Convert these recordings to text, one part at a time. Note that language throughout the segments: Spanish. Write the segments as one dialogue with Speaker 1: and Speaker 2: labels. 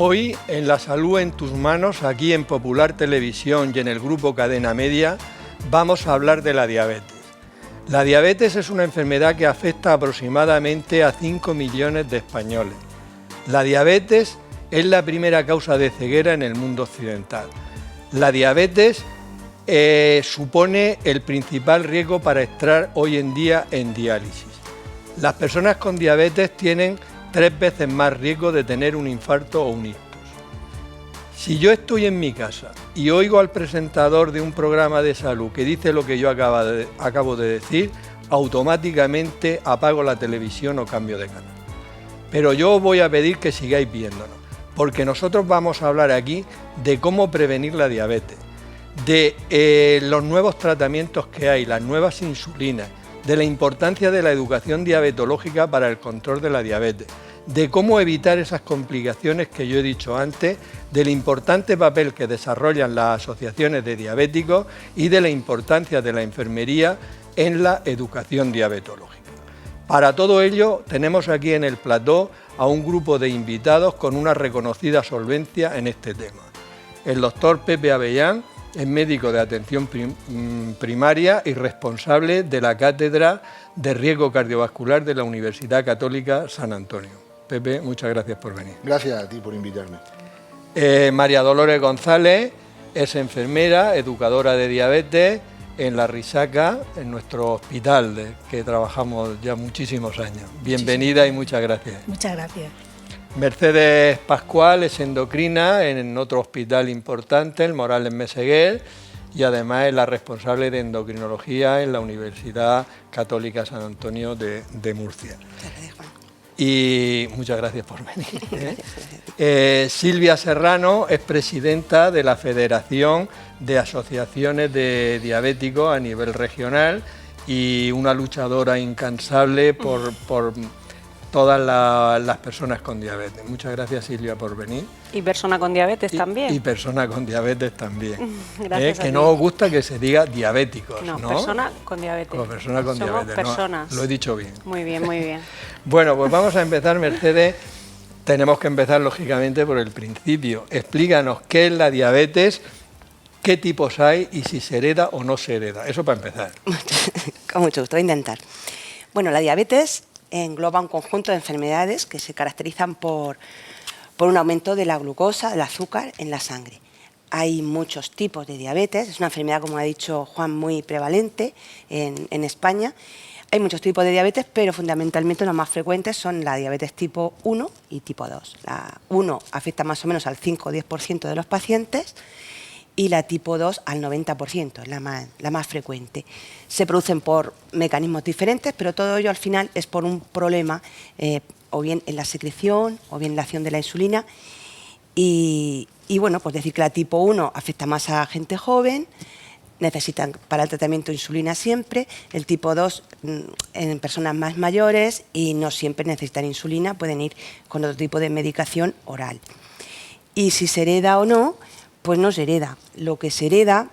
Speaker 1: Hoy en La Salud en tus manos, aquí en Popular Televisión y en el grupo Cadena Media, vamos a hablar de la diabetes. La diabetes es una enfermedad que afecta aproximadamente a 5 millones de españoles. La diabetes es la primera causa de ceguera en el mundo occidental. La diabetes supone el principal riesgo para estar hoy en día en diálisis. Las personas con diabetes tienen 3 veces más riesgo de tener un infarto o un ictus. Si yo estoy en mi casa y oigo al presentador de un programa de salud que dice lo que yo acabo de decir, automáticamente apago la televisión o cambio de canal. Pero yo os voy a pedir que sigáis viéndonos, porque nosotros vamos a hablar aquí de cómo prevenir la diabetes, de los nuevos tratamientos que hay, las nuevas insulinas, de la importancia de la educación diabetológica para el control de la diabetes, de cómo evitar esas complicaciones que yo he dicho antes, del importante papel que desarrollan las asociaciones de diabéticos y de la importancia de la enfermería en la educación diabetológica. Para todo ello tenemos aquí en el plató a un grupo de invitados con una reconocida solvencia en este tema. El doctor Pepe Avellán es médico de atención primaria y responsable de la Cátedra de Riesgo Cardiovascular de la Universidad Católica San Antonio. Pepe, muchas gracias por venir.
Speaker 2: Gracias a ti por invitarme.
Speaker 1: María Dolores González es enfermera, educadora de diabetes en La Risaca, en nuestro hospital que trabajamos ya muchísimos años. Bienvenida y muchas gracias.
Speaker 3: Muchas gracias.
Speaker 1: Mercedes Pascual es endocrina en otro hospital importante, el Morales Meseguer, y además es la responsable de endocrinología en la Universidad Católica San Antonio de Murcia.
Speaker 3: Gracias, Juan.
Speaker 1: Y muchas gracias por venir. Silvia Serrano es presidenta de la Federación de Asociaciones de Diabéticos a nivel regional y una luchadora incansable por todas las personas con diabetes. Muchas gracias, Silvia, por venir.
Speaker 4: Y persona con diabetes también.
Speaker 1: Y persona con diabetes también.
Speaker 4: Gracias
Speaker 1: que no os gusta que se diga diabéticos, ¿no?
Speaker 4: Persona con diabetes.
Speaker 1: O persona con
Speaker 4: Somos
Speaker 1: diabetes,
Speaker 4: personas.
Speaker 1: ¿no? Lo he dicho bien.
Speaker 4: Muy bien, muy bien.
Speaker 1: Bueno, pues vamos a empezar, Mercedes. Tenemos que empezar, lógicamente, por el principio. Explícanos qué es la diabetes, qué tipos hay y si se hereda o no se hereda. Eso para empezar.
Speaker 3: Con mucho gusto, voy a intentar. Bueno, la diabetes engloba un conjunto de enfermedades que se caracterizan por un aumento de la glucosa, del azúcar en la sangre. Hay muchos tipos de diabetes, es una enfermedad, como ha dicho Juan, muy prevalente en España. Hay muchos tipos de diabetes, pero fundamentalmente los más frecuentes son la diabetes tipo 1 y tipo 2. La 1 afecta más o menos al 5 o 10% de los pacientes y la tipo 2 al 90%, es la más frecuente. Se producen por mecanismos diferentes, pero todo ello al final es por un problema o bien en la secreción o bien en la acción de la insulina. Y bueno, pues decir que la tipo 1 afecta más a gente joven, necesitan para el tratamiento insulina siempre, el tipo 2 en personas más mayores y no siempre necesitan insulina, pueden ir con otro tipo de medicación oral. Y si se hereda o no, pues no se hereda. Lo que se hereda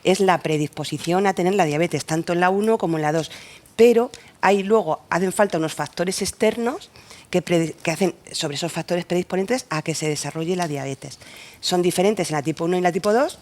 Speaker 3: es la predisposición a tener la diabetes, tanto en la 1 como en la 2. Pero hacen falta unos factores externos que hacen sobre esos factores predisponentes a que se desarrolle la diabetes. Son diferentes en la tipo 1 y en la tipo 2.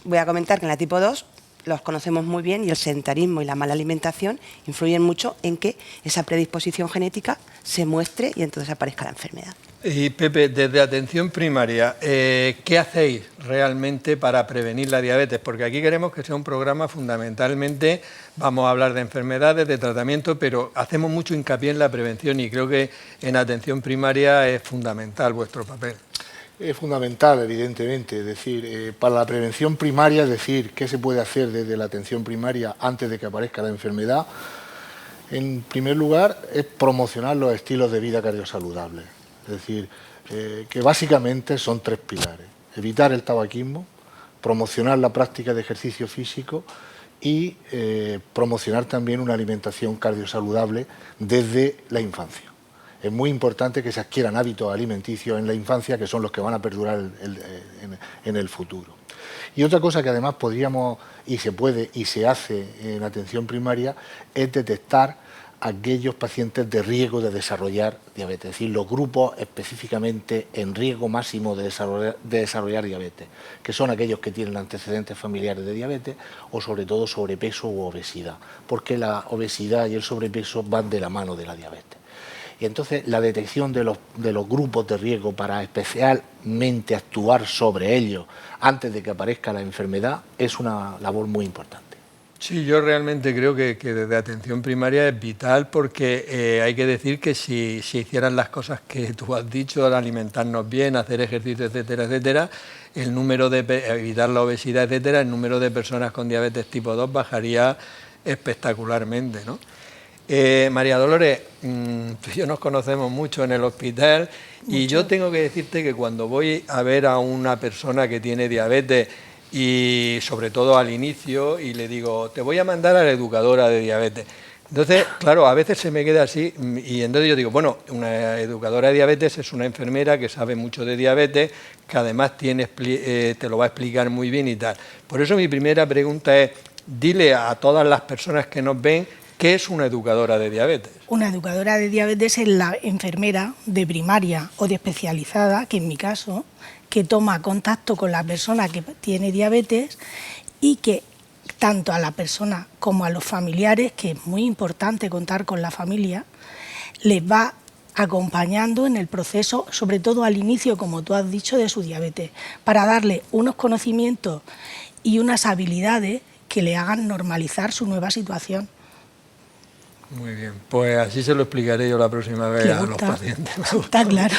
Speaker 3: Voy a comentar que en la tipo 2 los conocemos muy bien y el sedentarismo y la mala alimentación influyen mucho en que esa predisposición genética se muestre y entonces aparezca la enfermedad.
Speaker 1: Y Pepe, desde atención primaria, ¿qué hacéis realmente para prevenir la diabetes? Porque aquí queremos que sea un programa fundamentalmente, vamos a hablar de enfermedades, de tratamiento, pero hacemos mucho hincapié en la prevención y creo que en atención primaria es fundamental vuestro papel.
Speaker 2: Es fundamental, evidentemente, es decir, para la prevención primaria, es decir, qué se puede hacer desde la atención primaria antes de que aparezca la enfermedad. En primer lugar, es promocionar los estilos de vida cardiosaludables. Es decir, que básicamente son 3 pilares. Evitar el tabaquismo, promocionar la práctica de ejercicio físico y promocionar también una alimentación cardiosaludable desde la infancia. Es muy importante que se adquieran hábitos alimenticios en la infancia que son los que van a perdurar en el futuro. Y otra cosa que además podríamos, y se puede y se hace en atención primaria, es detectar aquellos pacientes de riesgo de desarrollar diabetes, es decir, los grupos específicamente en riesgo máximo de desarrollar diabetes, que son aquellos que tienen antecedentes familiares de diabetes o sobre todo sobrepeso u obesidad, porque la obesidad y el sobrepeso van de la mano de la diabetes. Y entonces la detección de los grupos de riesgo para especialmente actuar sobre ellos antes de que aparezca la enfermedad es una labor muy importante.
Speaker 1: Sí, yo realmente creo que desde atención primaria es vital porque hay que decir que si hicieran las cosas que tú has dicho, alimentarnos bien, hacer ejercicio, etcétera, etcétera, el número de evitar la obesidad, etcétera, el número de personas con diabetes tipo 2 bajaría espectacularmente, ¿no? María Dolores, tú y yo nos conocemos mucho en el hospital y yo tengo que decirte que cuando voy a ver a una persona que tiene diabetes y sobre todo al inicio y le digo, te voy a mandar a la educadora de diabetes. Entonces, claro, a veces se me queda así y entonces yo digo, bueno, una educadora de diabetes es una enfermera que sabe mucho de diabetes, que además te lo va a explicar muy bien y tal. Por eso mi primera pregunta es, dile a todas las personas que nos ven, ¿qué es una educadora de diabetes?
Speaker 5: Una educadora de diabetes es la enfermera de primaria o de especializada, que en mi caso, que toma contacto con la persona que tiene diabetes y que tanto a la persona como a los familiares, que es muy importante contar con la familia, les va acompañando en el proceso, sobre todo al inicio, como tú has dicho, de su diabetes, para darle unos conocimientos y unas habilidades que le hagan normalizar su nueva situación.
Speaker 1: Muy bien, pues así se lo explicaré yo la próxima vez a los pacientes.
Speaker 5: Está claro.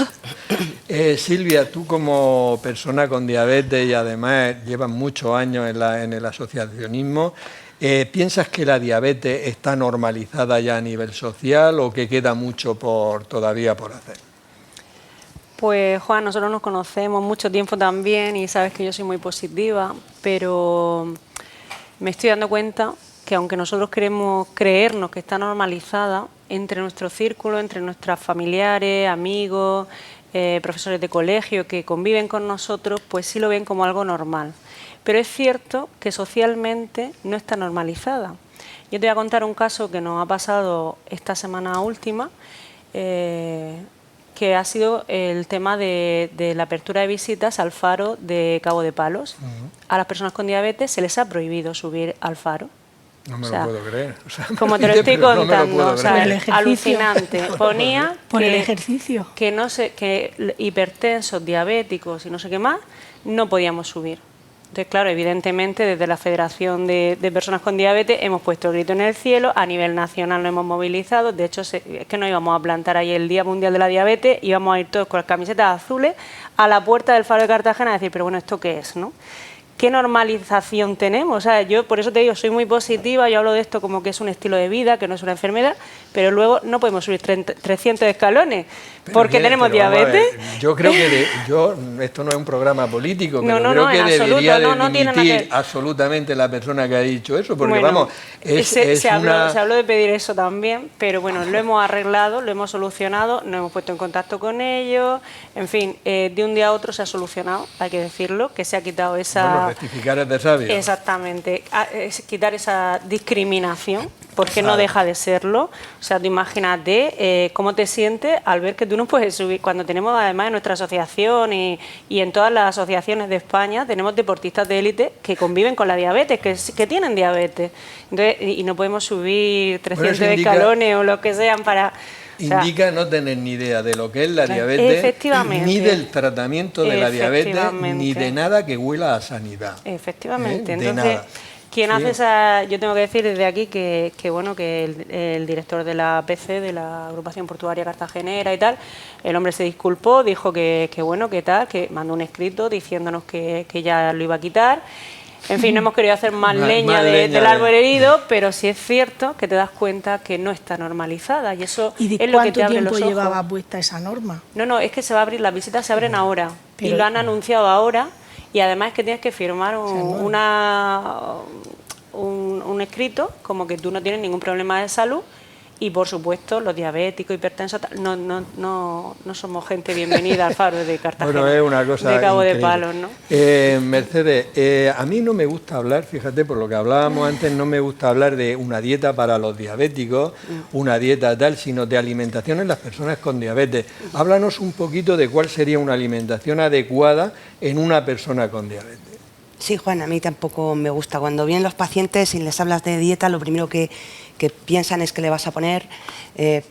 Speaker 1: Silvia, tú como persona con diabetes y además llevas muchos años en el asociacionismo, ¿piensas que la diabetes está normalizada ya a nivel social o que queda mucho todavía por hacer?
Speaker 4: Pues Juan, nosotros nos conocemos mucho tiempo también y sabes que yo soy muy positiva, pero me estoy dando cuenta que aunque nosotros queremos creernos que está normalizada, entre nuestro círculo, entre nuestros familiares, amigos, profesores de colegio que conviven con nosotros, pues sí lo ven como algo normal. Pero es cierto que socialmente no está normalizada. Yo te voy a contar un caso que nos ha pasado esta semana última, que ha sido el tema de la apertura de visitas al faro de Cabo de Palos. A las personas con diabetes se les ha prohibido subir al faro.
Speaker 1: No me lo puedo creer. O sea,
Speaker 4: como te lo estoy contando, o sea,
Speaker 5: el
Speaker 4: alucinante. Ponía
Speaker 5: por
Speaker 4: que,
Speaker 5: el ejercicio.
Speaker 4: Que hipertensos, diabéticos y no sé qué más, no podíamos subir. Entonces, claro, evidentemente desde la Federación de Personas con Diabetes hemos puesto el grito en el cielo, a nivel nacional nos hemos movilizado, de hecho es que nos íbamos a plantar ahí el Día Mundial de la Diabetes, íbamos a ir todos con las camisetas azules a la puerta del Faro de Cartagena a decir, pero bueno, ¿esto qué es, no? ¿Qué normalización tenemos? O sea, yo por eso te digo, soy muy positiva, yo hablo de esto como que es un estilo de vida, que no es una enfermedad, pero luego no podemos subir 300 escalones porque tenemos diabetes.
Speaker 1: Yo creo que esto no es un programa político, pero creo que debería dimitir absolutamente la persona que ha dicho eso, porque
Speaker 4: bueno,
Speaker 1: vamos,
Speaker 4: se habló de pedir eso también, pero bueno, lo hemos arreglado, lo hemos solucionado, nos hemos puesto en contacto con ellos, en fin, de un día a otro se ha solucionado, hay que decirlo, que se ha quitado esa...
Speaker 1: Bueno, rectificar es de sabio.
Speaker 4: Exactamente, es quitar esa discriminación, porque no deja de serlo. O sea, tú imagínate cómo te sientes al ver que tú no puedes subir, cuando tenemos además en nuestra asociación y en todas las asociaciones de España, tenemos deportistas de élite que conviven con la diabetes, que tienen diabetes, entonces, y no podemos subir 300 escalones o lo que sean para...
Speaker 1: Indica no tener ni idea de lo que es la diabetes, ni del tratamiento de la diabetes, ni de nada que huela a sanidad.
Speaker 4: Efectivamente.
Speaker 1: De
Speaker 4: Entonces,
Speaker 1: nada.
Speaker 4: quien hace esa... Yo tengo que decir desde aquí que bueno, que el director de la APC, de la Agrupación Portuaria Cartagenera y tal, el hombre se disculpó, dijo que bueno, que tal, que mandó un escrito diciéndonos que ya lo iba a quitar. En fin, no hemos querido hacer más leña del árbol herido, pero sí es cierto que te das cuenta que no está normalizada y eso es lo que te abre los ojos.
Speaker 5: ¿Y cuánto tiempo llevaba puesta esa norma?
Speaker 4: No, es que se va a abrir, las visitas se abren ahora y lo han anunciado ahora y además es que tienes que firmar un escrito como que tú no tienes ningún problema de salud Y por supuesto, los diabéticos, hipertensos, no somos gente bienvenida al Faro de Cartagena.
Speaker 1: Bueno, es una cosa
Speaker 4: de Cabo
Speaker 1: increíble.
Speaker 4: de Palos, ¿no?
Speaker 1: Mercedes, a mí no me gusta hablar, fíjate, por lo que hablábamos antes, no me gusta hablar de una dieta para los diabéticos, una dieta tal, sino de alimentación en las personas con diabetes. Háblanos un poquito de cuál sería una alimentación adecuada en una persona con diabetes.
Speaker 3: Sí, Juan, a mí tampoco me gusta. Cuando vienen los pacientes y les hablas de dieta, lo primero que piensan es que le vas a poner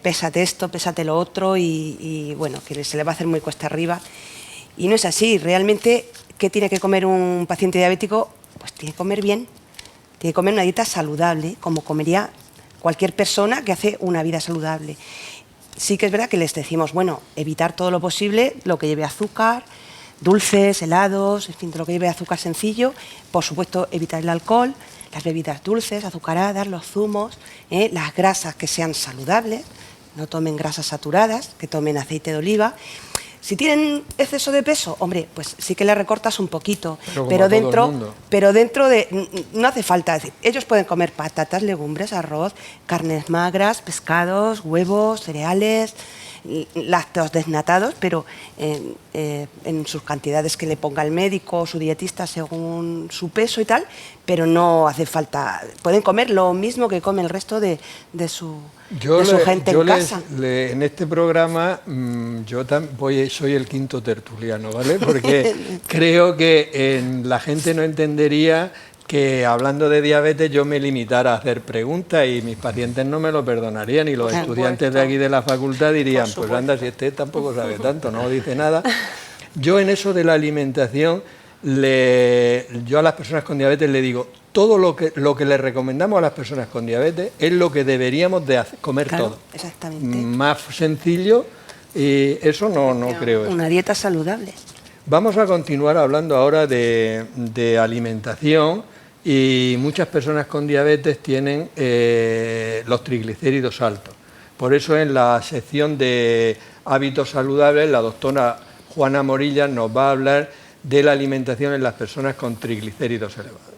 Speaker 3: pésate esto, pésate lo otro y bueno, que se le va a hacer muy cuesta arriba. Y no es así. Realmente, ¿qué tiene que comer un paciente diabético? Pues tiene que comer bien, tiene que comer una dieta saludable, como comería cualquier persona que hace una vida saludable. Sí que es verdad que les decimos, bueno, evitar todo lo posible, lo que lleve azúcar, dulces, helados, en fin, todo lo que lleve azúcar sencillo, por supuesto evitar el alcohol, las bebidas dulces, azucaradas, los zumos, las grasas que sean saludables, no tomen grasas saturadas, que tomen aceite de oliva. Si tienen exceso de peso, hombre, pues sí que le recortas un poquito, pero dentro de... No hace falta decir, ellos pueden comer patatas, legumbres, arroz, carnes magras, pescados, huevos, cereales, lácteos desnatados, pero en sus cantidades que le ponga el médico o su dietista según su peso y tal, pero no hace falta. Pueden comer lo mismo que come el resto de su gente en casa.
Speaker 1: En este programa soy el quinto tertuliano, ¿vale? Porque creo que la gente no entendería que hablando de diabetes yo me limitara a hacer preguntas y mis pacientes no me lo perdonarían y los estudiantes de aquí de la facultad dirían, pues anda, si este tampoco sabe tanto, no dice nada. Yo en eso de la alimentación, yo a las personas con diabetes le digo, todo lo que le recomendamos a las personas con diabetes es lo que deberíamos de comer todo.
Speaker 3: Exactamente.
Speaker 1: Más sencillo y eso no creo.
Speaker 3: Una dieta saludable.
Speaker 1: Vamos a continuar hablando ahora de alimentación. Y muchas personas con diabetes tienen los triglicéridos altos. Por eso en la sección de hábitos saludables la doctora Juana Morillas nos va a hablar de la alimentación en las personas con triglicéridos elevados.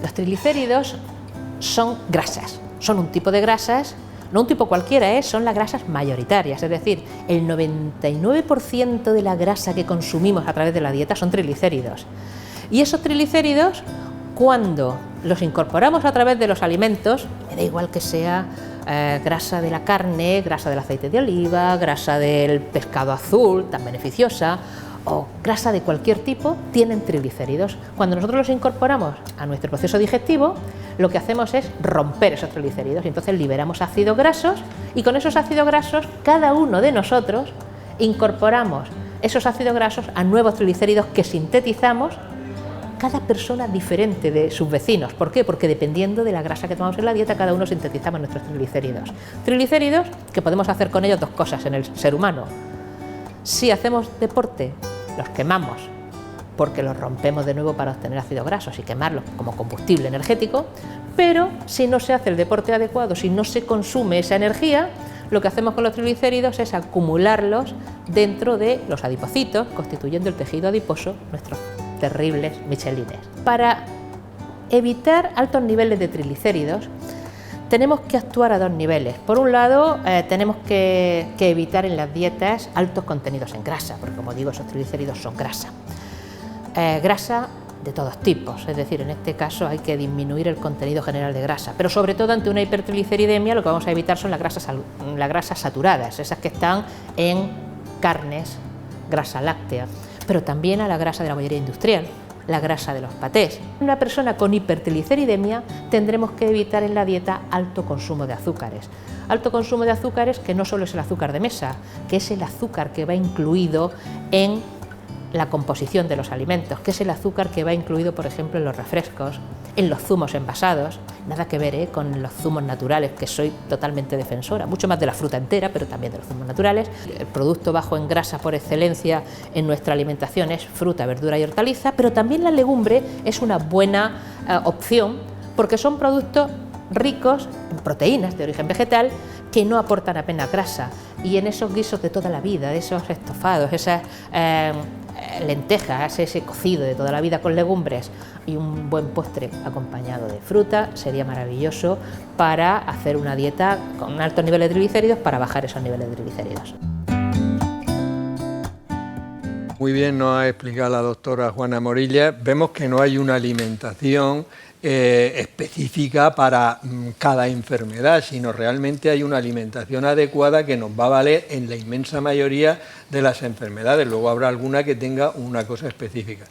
Speaker 6: Los triglicéridos son grasas, son un tipo de grasas, no un tipo cualquiera, son las grasas mayoritarias, es decir, el 99% de la grasa que consumimos a través de la dieta son triglicéridos. Y esos triglicéridos, cuando los incorporamos a través de los alimentos, me da igual que sea grasa de la carne, grasa del aceite de oliva, grasa del pescado azul, tan beneficiosa, o grasa de cualquier tipo, tienen triglicéridos. Cuando nosotros los incorporamos a nuestro proceso digestivo, lo que hacemos es romper esos triglicéridos y entonces liberamos ácidos grasos y con esos ácidos grasos cada uno de nosotros incorporamos esos ácidos grasos a nuevos triglicéridos que sintetizamos cada persona diferente de sus vecinos. ¿Por qué? Porque dependiendo de la grasa que tomamos en la dieta, cada uno sintetizamos nuestros triglicéridos. Triglicéridos que podemos hacer con ellos dos cosas en el ser humano. Si hacemos deporte, los quemamos porque los rompemos de nuevo para obtener ácidos grasos y quemarlos como combustible energético, pero si no se hace el deporte adecuado, si no se consume esa energía, lo que hacemos con los triglicéridos es acumularlos dentro de los adipocitos, constituyendo el tejido adiposo, nuestros terribles michelines. Para evitar altos niveles de triglicéridos, tenemos que actuar a dos niveles. Por un lado, tenemos que evitar en las dietas altos contenidos en grasa, porque como digo, esos triglicéridos son grasa. Grasa de todos tipos, es decir, en este caso hay que disminuir el contenido general de grasa, pero sobre todo ante una hipertrigliceridemia lo que vamos a evitar son las grasas saturadas, esas que están en carnes, grasa láctea, pero también a la grasa de la bollería industrial, la grasa de los patés. Una persona con hipertrigliceridemia tendremos que evitar en la dieta alto consumo de azúcares. Alto consumo de azúcares que no solo es el azúcar de mesa, que es el azúcar que va incluido en la composición de los alimentos, que es el azúcar que va incluido, por ejemplo, en los refrescos, en los zumos envasados, nada que ver con los zumos naturales, que soy totalmente defensora, mucho más de la fruta entera, pero también de los zumos naturales. El producto bajo en grasa por excelencia en nuestra alimentación es fruta, verdura y hortaliza, pero también la legumbre es una buena opción, porque son productos ricos en proteínas de origen vegetal que no aportan apenas grasa, y en esos guisos de toda la vida, de esos estofados, lentejas, ese cocido de toda la vida con legumbres y un buen postre acompañado de fruta, sería maravilloso para hacer una dieta con altos niveles de triglicéridos para bajar esos niveles de triglicéridos.
Speaker 1: Muy bien nos ha explicado la doctora Juana Morilla. Vemos que no hay una alimentación específica para cada enfermedad, sino realmente hay una alimentación adecuada que nos va a valer en la inmensa mayoría de las enfermedades. Luego habrá alguna que tenga una cosa específica.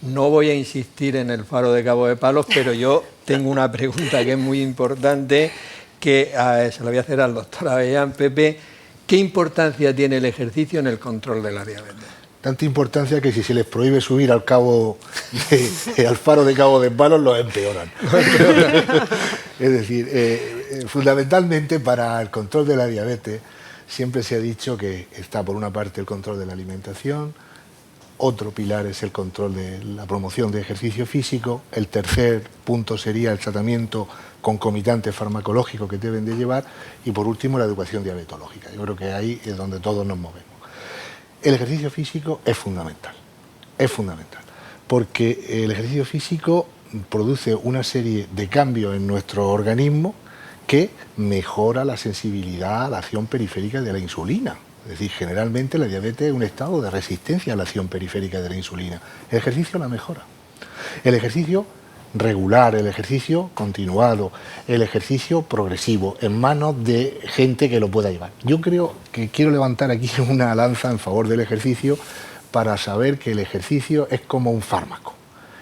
Speaker 1: No voy a insistir en el faro de Cabo de Palos, pero yo tengo una pregunta que es muy importante, que se la voy a hacer al doctor Avellán. Pepe, ¿qué importancia tiene el ejercicio en el control de la diabetes?
Speaker 2: Tanta importancia que si se les prohíbe subir al al faro de Cabo de Palos, lo empeoran. Es decir, fundamentalmente para el control de la diabetes siempre se ha dicho que está por una parte el control de la alimentación, otro pilar es el control de la promoción de ejercicio físico, el tercer punto sería el tratamiento concomitante farmacológico que deben de llevar y por último la educación diabetológica. Yo creo que ahí es donde todos nos movemos. El ejercicio físico es fundamental, porque el ejercicio físico produce una serie de cambios en nuestro organismo que mejora la sensibilidad a la acción periférica de la insulina. Es decir, generalmente la diabetes es un estado de resistencia a la acción periférica de la insulina. El ejercicio la mejora. El ejercicio regular, el ejercicio continuado, el ejercicio progresivo, en manos de gente que lo pueda llevar. Yo creo que quiero levantar aquí una lanza en favor del ejercicio para saber que el ejercicio es como un fármaco.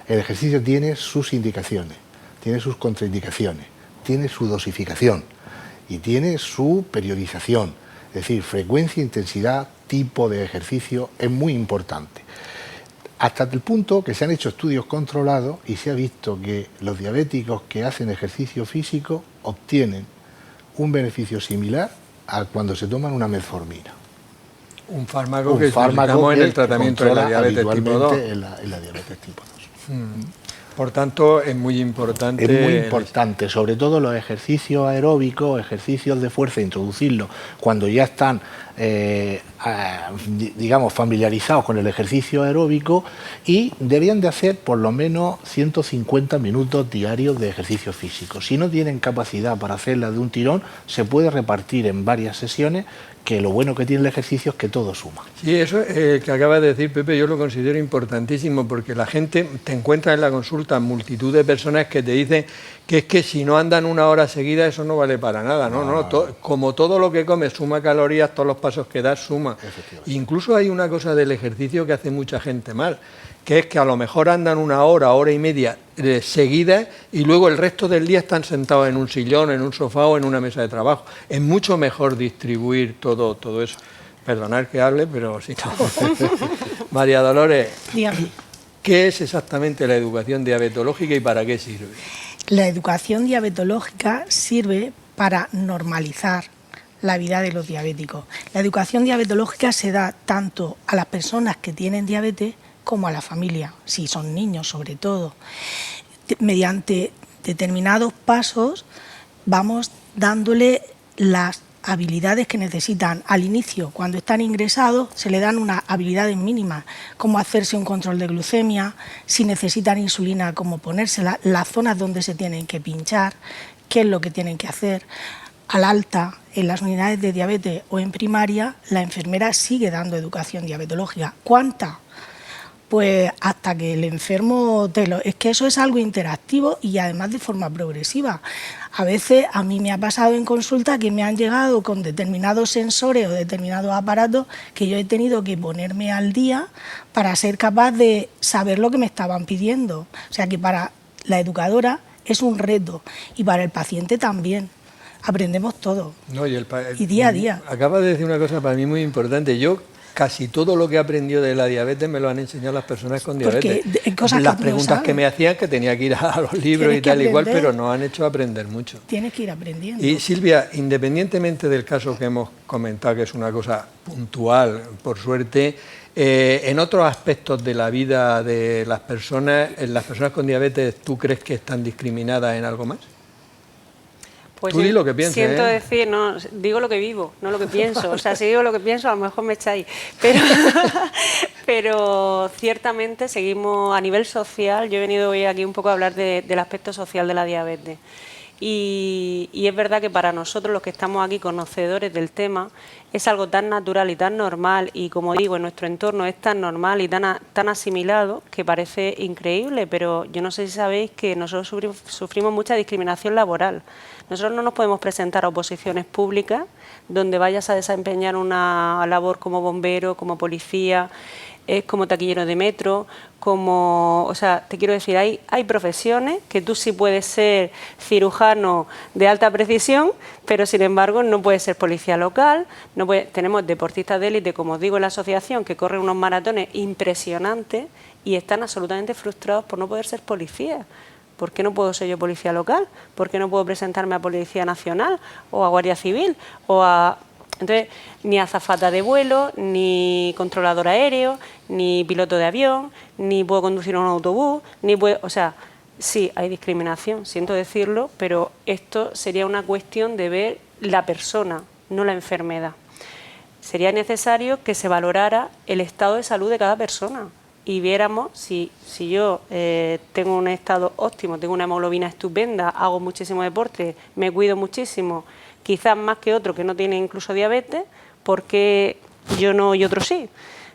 Speaker 2: El ejercicio tiene sus indicaciones, tiene sus contraindicaciones, tiene su dosificación y tiene su periodización. Es decir, frecuencia, intensidad, tipo de ejercicio es muy importante. Hasta el punto que se han hecho estudios controlados y se ha visto que los diabéticos que hacen ejercicio físico obtienen un beneficio similar a cuando se toman una metformina.
Speaker 1: Un fármaco que utilizamos en el tratamiento de la diabetes tipo 2.
Speaker 2: En la diabetes tipo 2.
Speaker 1: Por tanto, es muy importante.
Speaker 2: Es muy importante, sobre todo los ejercicios aeróbicos, ejercicios de fuerza, introducirlos cuando ya están, digamos, familiarizados con el ejercicio aeróbico y deberían de hacer por lo menos 150 minutos diarios de ejercicio físico. Si no tienen capacidad para hacerla de un tirón, se puede repartir en varias sesiones, que lo bueno que tiene el ejercicio es que todo suma.
Speaker 1: Sí, eso que acaba de decir Pepe, yo lo considero importantísimo, porque la gente, te encuentra en la consulta multitud de personas que te dicen que es que si no andan una hora seguida eso no vale para nada, como todo lo que comes suma calorías, todos los pasos que das suma. Incluso hay una cosa del ejercicio que hace mucha gente mal, que es que a lo mejor andan una hora, hora y media seguidas y luego el resto del día están sentados en un sillón, en un sofá o en una mesa de trabajo. Es mucho mejor distribuir todo eso. Perdonad que hable, pero si no... María Dolores,
Speaker 5: Dígame.
Speaker 1: ¿qué es exactamente la educación diabetológica y para qué sirve?
Speaker 5: La educación diabetológica sirve para normalizar la vida de los diabéticos. La educación diabetológica se da tanto a las personas que tienen diabetes como a la familia, si son niños sobre todo. Mediante determinados pasos vamos dándole las habilidades que necesitan. Al inicio, cuando están ingresados, se le dan unas habilidades mínimas, como hacerse un control de glucemia, si necesitan insulina, cómo ponérsela, las zonas donde se tienen que pinchar, qué es lo que tienen que hacer. Al alta, en las unidades de diabetes o en primaria, la enfermera sigue dando educación diabetológica. ¿Cuánta? Pues hasta que el enfermo es que eso es algo interactivo y además de forma progresiva. A veces a mí me ha pasado en consulta que me han llegado con determinados sensores o determinados aparatos que yo he tenido que ponerme al día para ser capaz de saber lo que me estaban pidiendo. O sea que para la educadora es un reto y para el paciente también. Aprendemos todo y día a día.
Speaker 1: Acaba de decir una cosa para mí muy importante. Yo casi todo lo que he aprendido de la diabetes me lo han enseñado las personas con diabetes. Las preguntas que me hacían, que tenía que ir a los libros y tal igual, pero nos han hecho aprender mucho.
Speaker 5: Tienes que ir aprendiendo.
Speaker 1: Y Silvia, independientemente del caso que hemos comentado, que es una cosa puntual, por suerte, en otros aspectos de la vida de las personas con diabetes, ¿tú crees que están discriminadas en algo más?
Speaker 4: Pues
Speaker 1: tú di lo que piensas,
Speaker 4: siento decir, no, digo lo que vivo, no lo que pienso. O sea, si digo lo que pienso, a lo mejor me echáis. Pero ciertamente seguimos a nivel social. Yo he venido hoy aquí un poco a hablar del aspecto social de la diabetes. Y es verdad que para nosotros, los que estamos aquí conocedores del tema, es algo tan natural y tan normal, y como digo, en nuestro entorno es tan normal y tan asimilado que parece increíble, pero yo no sé si sabéis que nosotros sufrimos mucha discriminación laboral. Nosotros no nos podemos presentar a oposiciones públicas donde vayas a desempeñar una labor como bombero, como policía, como taquillero de metro, o sea, te quiero decir, hay profesiones que tú sí puedes ser cirujano de alta precisión, pero sin embargo no puedes ser policía local, tenemos deportistas de élite, como os digo, en la asociación, que corren unos maratones impresionantes y están absolutamente frustrados por no poder ser policía. ¿Por qué no puedo ser yo policía local? ¿Por qué no puedo presentarme a Policía Nacional o a Guardia Civil o a... Entonces, ni azafata de vuelo, ni controlador aéreo, ni piloto de avión, ni puedo conducir un autobús, o sea, sí, hay discriminación, siento decirlo, pero esto sería una cuestión de ver la persona, no la enfermedad. Sería necesario que se valorara el estado de salud de cada persona y viéramos si yo tengo un estado óptimo, tengo una hemoglobina estupenda, hago muchísimo deporte, me cuido muchísimo, quizás más que otro que no tiene incluso diabetes, porque yo no y otro sí.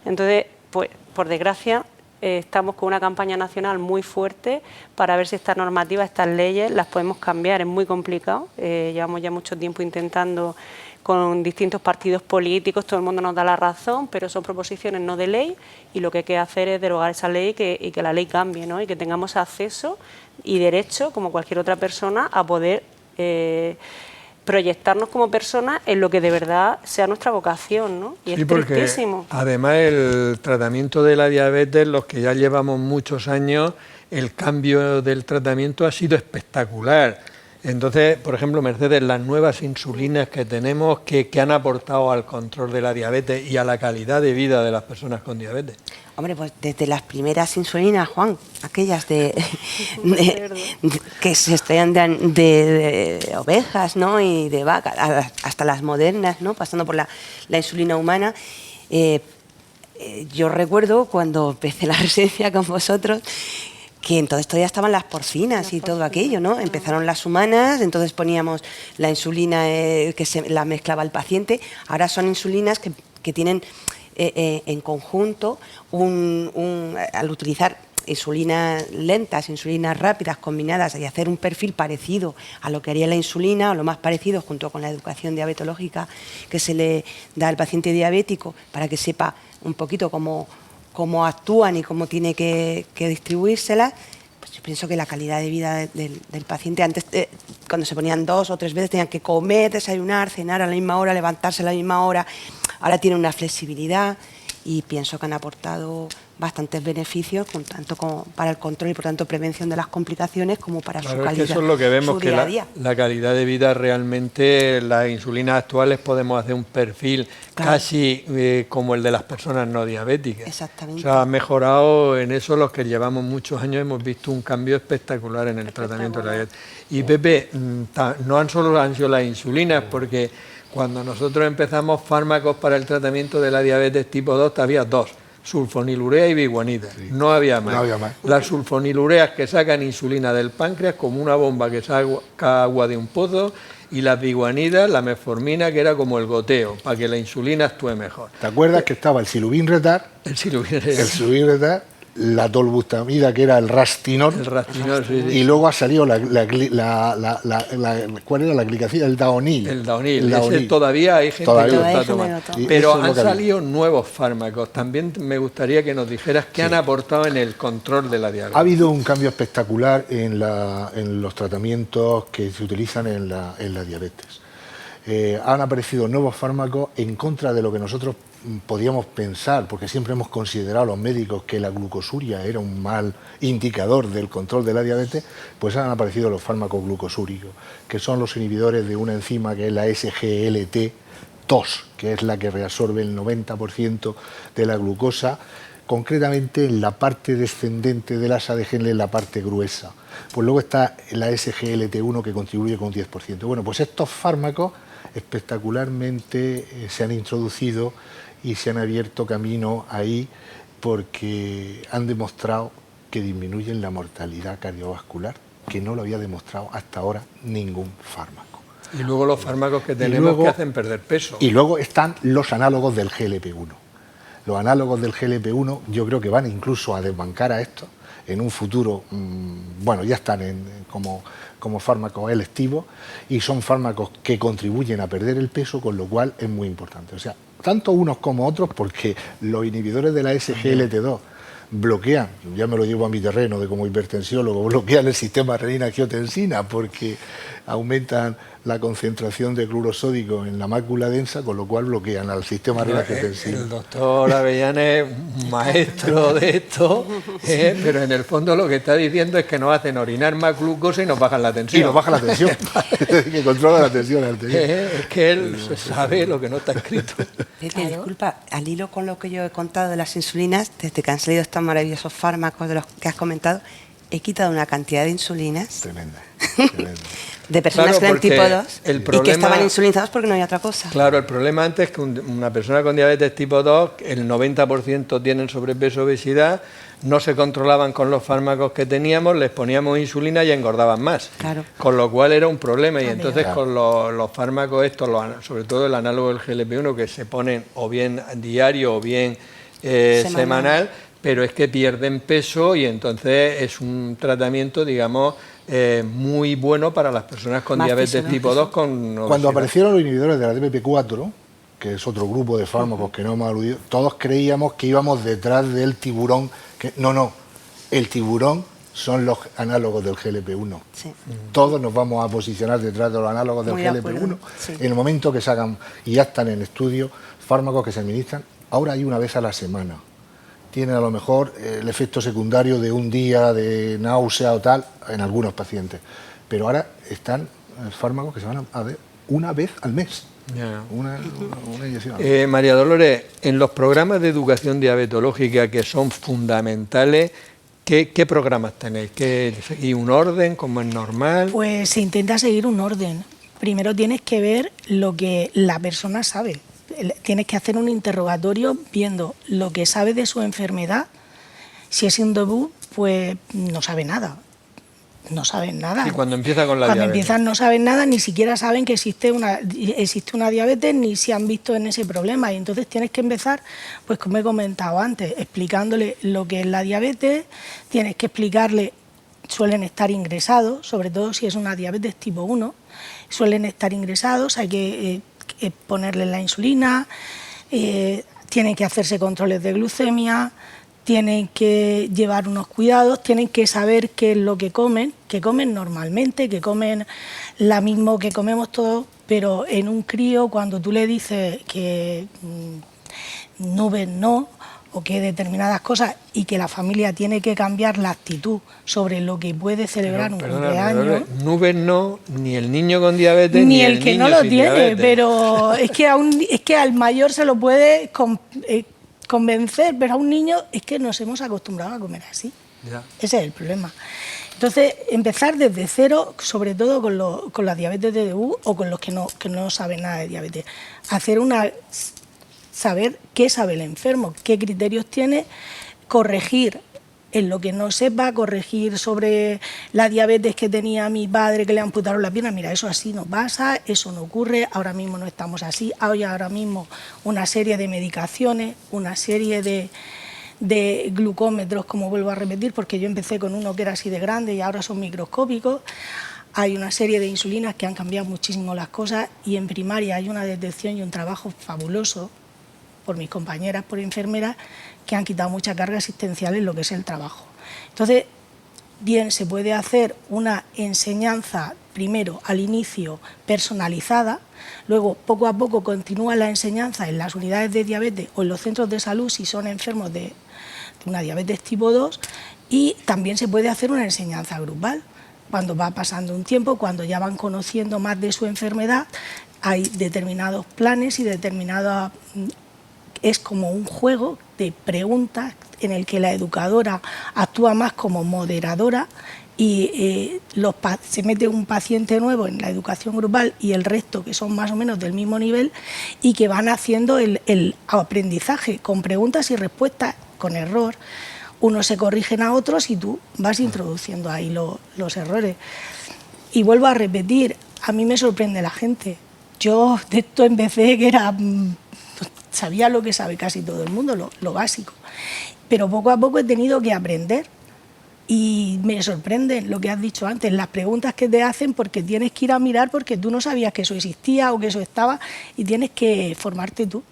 Speaker 4: Entonces, pues por desgracia, estamos con una campaña nacional muy fuerte para ver si estas normativas, estas leyes, las podemos cambiar. Es muy complicado, llevamos ya mucho tiempo intentando con distintos partidos políticos, todo el mundo nos da la razón, pero son proposiciones no de ley y lo que hay que hacer es derogar esa ley y que la ley cambie, ¿no? Y que tengamos acceso y derecho, como cualquier otra persona, a poder proyectarnos como personas en lo que de verdad sea nuestra vocación, ¿no? Y
Speaker 1: sí,
Speaker 4: es
Speaker 1: porque
Speaker 4: tristísimo.
Speaker 1: Además el tratamiento de la diabetes, los que ya llevamos muchos años, el cambio del tratamiento ha sido espectacular. Entonces, por ejemplo, Mercedes, las nuevas insulinas que tenemos, que han aportado al control de la diabetes y a la calidad de vida de las personas con diabetes.
Speaker 3: Hombre, pues desde las primeras insulinas, Juan, aquellas que se extraían de ovejas, ¿no? Y de vacas, hasta las modernas, ¿no? Pasando por la insulina humana. Yo recuerdo cuando empecé la residencia con vosotros, que entonces todavía estaban las porcinas y todo aquello, ¿no? Empezaron las humanas, entonces poníamos la insulina que la mezclaba el paciente. Ahora son insulinas que tienen en conjunto al utilizar insulinas lentas, insulinas rápidas combinadas y hacer un perfil parecido a lo que haría la insulina, o lo más parecido, junto con la educación diabetológica que se le da al paciente diabético para que sepa un poquito cómo actúan y cómo tiene que distribuírselas. Pues yo pienso que la calidad de vida del paciente, antes cuando se ponían 2 o 3 veces tenían que comer, desayunar, cenar a la misma hora, levantarse a la misma hora. Ahora tiene una flexibilidad y pienso que han aportado bastantes beneficios, tanto como para el control y por tanto prevención de las complicaciones, como para su calidad.
Speaker 1: Es que eso es lo que vemos, que la calidad de vida realmente, las insulinas actuales podemos hacer un perfil casi como el de las personas no diabéticas.
Speaker 3: Exactamente.
Speaker 1: O sea, ha mejorado en eso. Los que llevamos muchos años hemos visto un cambio espectacular en el tratamiento de la diabetes. Y Pepe, no solo han sido las insulinas, porque cuando nosotros empezamos fármacos para el tratamiento de la diabetes tipo 2, había 2, sulfonilurea y biguanida, sí. No había más. Las sulfonilureas que sacan insulina del páncreas como una bomba que saca agua de un pozo, y las biguanidas, la metformina, que era como el goteo, para que la insulina actúe mejor.
Speaker 2: ¿Te acuerdas que estaba el silubinretard? El silubinretard, la tolbutamida, que era el Rastinol.
Speaker 1: El Rastinol, sí.
Speaker 2: Y luego ha salido ¿cuál era la glicacida? El Daonil.
Speaker 1: El Daonil. Todavía hay gente que lo está tomando. Pero han salido nuevos fármacos. También me gustaría que nos dijeras qué han aportado en el control de la diabetes.
Speaker 2: Ha habido un cambio espectacular en los tratamientos que se utilizan en la diabetes. Han aparecido nuevos fármacos en contra de lo que nosotros podíamos pensar, porque siempre hemos considerado los médicos que la glucosuria era un mal indicador del control de la diabetes. Pues han aparecido los fármacos glucosúricos, que son los inhibidores de una enzima que es la SGLT2, que es la que reabsorbe el 90% de la glucosa, concretamente en la parte descendente de las ADG, en la parte gruesa. Pues luego está la SGLT1, que contribuye con un 10%. Bueno, pues estos fármacos espectacularmente se han introducido y se han abierto camino ahí porque han demostrado que disminuyen la mortalidad cardiovascular, que no lo había demostrado hasta ahora ningún fármaco.
Speaker 1: Y luego los fármacos que tenemos que hacen perder peso.
Speaker 2: Y luego están los análogos del GLP-1. Los análogos del GLP-1 yo creo que van incluso a desbancar a esto en un futuro, bueno, ya están como fármacos electivos y son fármacos que contribuyen a perder el peso, con lo cual es muy importante. O sea, tanto unos como otros, porque los inhibidores de la SGLT2 bloquean, ya me lo llevo a mi terreno de como hipertensiólogo, bloquean el sistema renina-angiotensina porque aumentan la concentración de clorosódico en la mácula densa, con lo cual bloquean al sistema renina-angiotensina.
Speaker 1: El doctor Avellán es un maestro de esto, pero en el fondo lo que está diciendo es que nos hacen orinar más glucosa y nos bajan la tensión.
Speaker 2: Y nos baja la tensión, que controla la tensión arterial.
Speaker 1: Es que él sabe lo que no está escrito.
Speaker 3: Disculpa, al hilo con lo que yo he contado de las insulinas, desde que han salido estos maravillosos fármacos de los que has comentado, he quitado una cantidad de insulinas.
Speaker 2: Tremenda.
Speaker 3: De personas que eran tipo 2 y que estaban insulinizados porque no había otra cosa.
Speaker 1: Claro, el problema antes es que una persona con diabetes tipo 2, el 90% tienen sobrepeso, obesidad, no se controlaban con los fármacos que teníamos, les poníamos insulina y engordaban más.
Speaker 3: Claro.
Speaker 1: Con lo cual era un problema y entonces con los fármacos estos, sobre todo el análogo del GLP-1, que se ponen o bien diario o bien semanal, pero es que pierden peso y entonces es un tratamiento, digamos, muy bueno para las personas con diabetes tipo 2 con obesidad.
Speaker 2: Cuando aparecieron los inhibidores de la DPP-4, que es otro grupo de fármacos que no hemos aludido, todos creíamos que íbamos detrás del tiburón. No, el tiburón son los análogos del GLP-1.
Speaker 3: Sí.
Speaker 2: Todos nos vamos a posicionar detrás de los análogos del GLP-1 en el momento que se hagan, y ya están en estudio, fármacos que se administran. Ahora hay una vez a la semana. Tienen a lo mejor el efecto secundario de un día de náusea o tal en algunos pacientes. Pero ahora están fármacos que se van a ver una vez al mes.
Speaker 1: Yeah.
Speaker 2: Una inyección.
Speaker 1: María Dolores, en los programas de educación diabetológica que son fundamentales, ¿qué programas tenéis? ¿Seguís un orden como es normal?
Speaker 5: Pues se intenta seguir un orden. Primero tienes que ver lo que la persona sabe. Tienes que hacer un interrogatorio viendo lo que sabe de su enfermedad. Si es un debut, pues no sabe nada. No saben nada.
Speaker 1: Y cuando empieza con la
Speaker 5: cuando
Speaker 1: diabetes.
Speaker 5: Empiezan no saben nada, ni siquiera saben que existe una diabetes, ni se han visto en ese problema. Y entonces tienes que empezar, pues como he comentado antes, explicándole lo que es la diabetes, tienes que explicarle, suelen estar ingresados, sobre todo si es una diabetes tipo 1, suelen estar ingresados, hay que ponerle la insulina, tienen que hacerse controles de glucemia, tienen que llevar unos cuidados, tienen que saber qué es lo que comen normalmente, que comen la mismo que comemos todos, pero en un crío cuando tú le dices que nubes no, o que determinadas cosas, y que la familia tiene que cambiar la actitud sobre lo que puede celebrar un cumpleaños.
Speaker 1: Nubes no, ni el niño con diabetes,
Speaker 5: ni el que no lo tiene,
Speaker 1: diabetes.
Speaker 5: Pero es que al mayor se lo puede convencer, pero a un niño es que nos hemos acostumbrado a comer así.
Speaker 1: Ya.
Speaker 5: Ese es el problema. Entonces, empezar desde cero, sobre todo con la diabetes de debut o con los que no saben nada de diabetes. Saber qué sabe el enfermo, qué criterios tiene, corregir en lo que no sepa, corregir sobre la diabetes que tenía mi padre, que le amputaron la pierna. Mira, eso así no pasa, eso no ocurre, ahora mismo no estamos así, hay ahora mismo una serie de medicaciones, una serie de glucómetros, como vuelvo a repetir, porque yo empecé con uno que era así de grande y ahora son microscópicos. Hay una serie de insulinas que han cambiado muchísimo las cosas y en primaria hay una detección y un trabajo fabuloso por mis compañeras, por enfermeras, que han quitado mucha carga asistencial en lo que es el trabajo. Entonces, bien, se puede hacer una enseñanza, primero, al inicio, personalizada, luego, poco a poco, continúa la enseñanza en las unidades de diabetes o en los centros de salud si son enfermos de una diabetes tipo 2, y también se puede hacer una enseñanza grupal. Cuando va pasando un tiempo, cuando ya van conociendo más de su enfermedad, hay determinados planes y determinadas... Es como un juego de preguntas en el que la educadora actúa más como moderadora y se mete un paciente nuevo en la educación grupal y el resto, que son más o menos del mismo nivel, y que van haciendo el aprendizaje con preguntas y respuestas con error, unos se corrigen a otros y tú vas introduciendo ahí los errores. Y vuelvo a repetir, a mí me sorprende la gente. Yo de esto empecé que era, sabía lo que sabe casi todo el mundo, lo básico, pero poco a poco he tenido que aprender. Y me sorprende lo que has dicho antes, las preguntas que te hacen porque tienes que ir a mirar porque tú no sabías que eso existía o que eso estaba y tienes que formarte tú.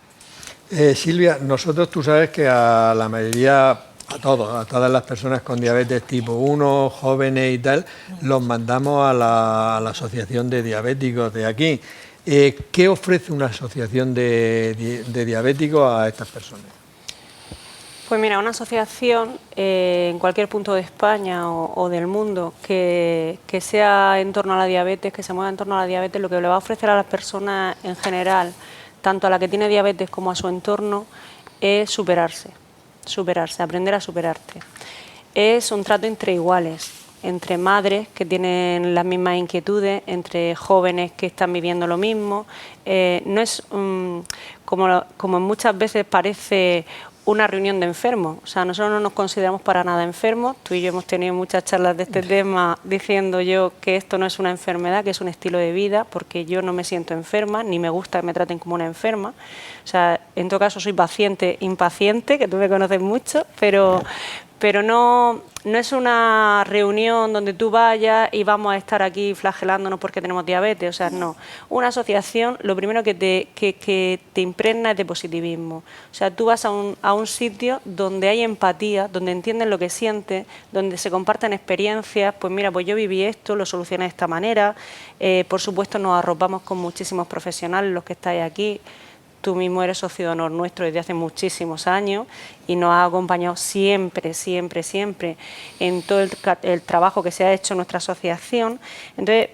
Speaker 1: Silvia, nosotros tú sabes que a la mayoría, a todas las personas con diabetes tipo 1, jóvenes y tal, los mandamos a la Asociación de Diabéticos de aquí. ¿Qué ofrece una asociación de diabéticos a estas personas?
Speaker 4: Pues mira, una asociación en cualquier punto de España o del mundo que sea en torno a la diabetes, que se mueva en torno a la diabetes, lo que le va a ofrecer a las personas en general, tanto a la que tiene diabetes como a su entorno, es superarse, aprender a superarte. Es un trato entre iguales, entre madres que tienen las mismas inquietudes, entre jóvenes que están viviendo lo mismo. No es como muchas veces parece una reunión de enfermos. O sea, nosotros no nos consideramos para nada enfermos. Tú y yo hemos tenido muchas charlas de este tema diciendo yo que esto no es una enfermedad, que es un estilo de vida, porque yo no me siento enferma, ni me gusta que me traten como una enferma. O sea, en todo caso soy paciente, impaciente, que tú me conoces mucho, pero no es una reunión donde tú vayas y vamos a estar aquí flagelándonos porque tenemos diabetes, o sea, no. Una asociación, lo primero que te impregna es de positivismo. O sea, tú vas a un sitio donde hay empatía, donde entienden lo que sientes, donde se comparten experiencias, pues mira, pues yo viví esto, lo solucioné de esta manera, por supuesto nos arropamos con muchísimos profesionales, los que estáis aquí. Tú mismo eres socio de honor nuestro desde hace muchísimos años y nos has acompañado siempre en todo el trabajo que se ha hecho en nuestra asociación. Entonces,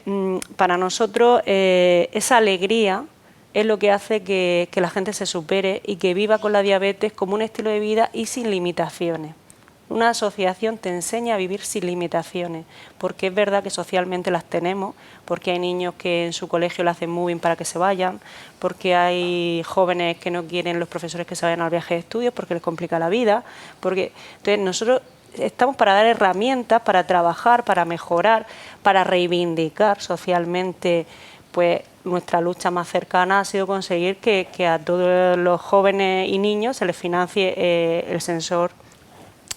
Speaker 4: para nosotros esa alegría es lo que hace que la gente se supere y que viva con la diabetes como un estilo de vida y sin limitaciones. Una asociación te enseña a vivir sin limitaciones, porque es verdad que socialmente las tenemos, porque hay niños que en su colegio le hacen moving para que se vayan, porque hay jóvenes que no quieren los profesores que se vayan al viaje de estudios porque les complica la vida, entonces nosotros estamos para dar herramientas, para trabajar, para mejorar, para reivindicar socialmente. Pues nuestra lucha más cercana ha sido conseguir que a todos los jóvenes y niños se les financie el sensor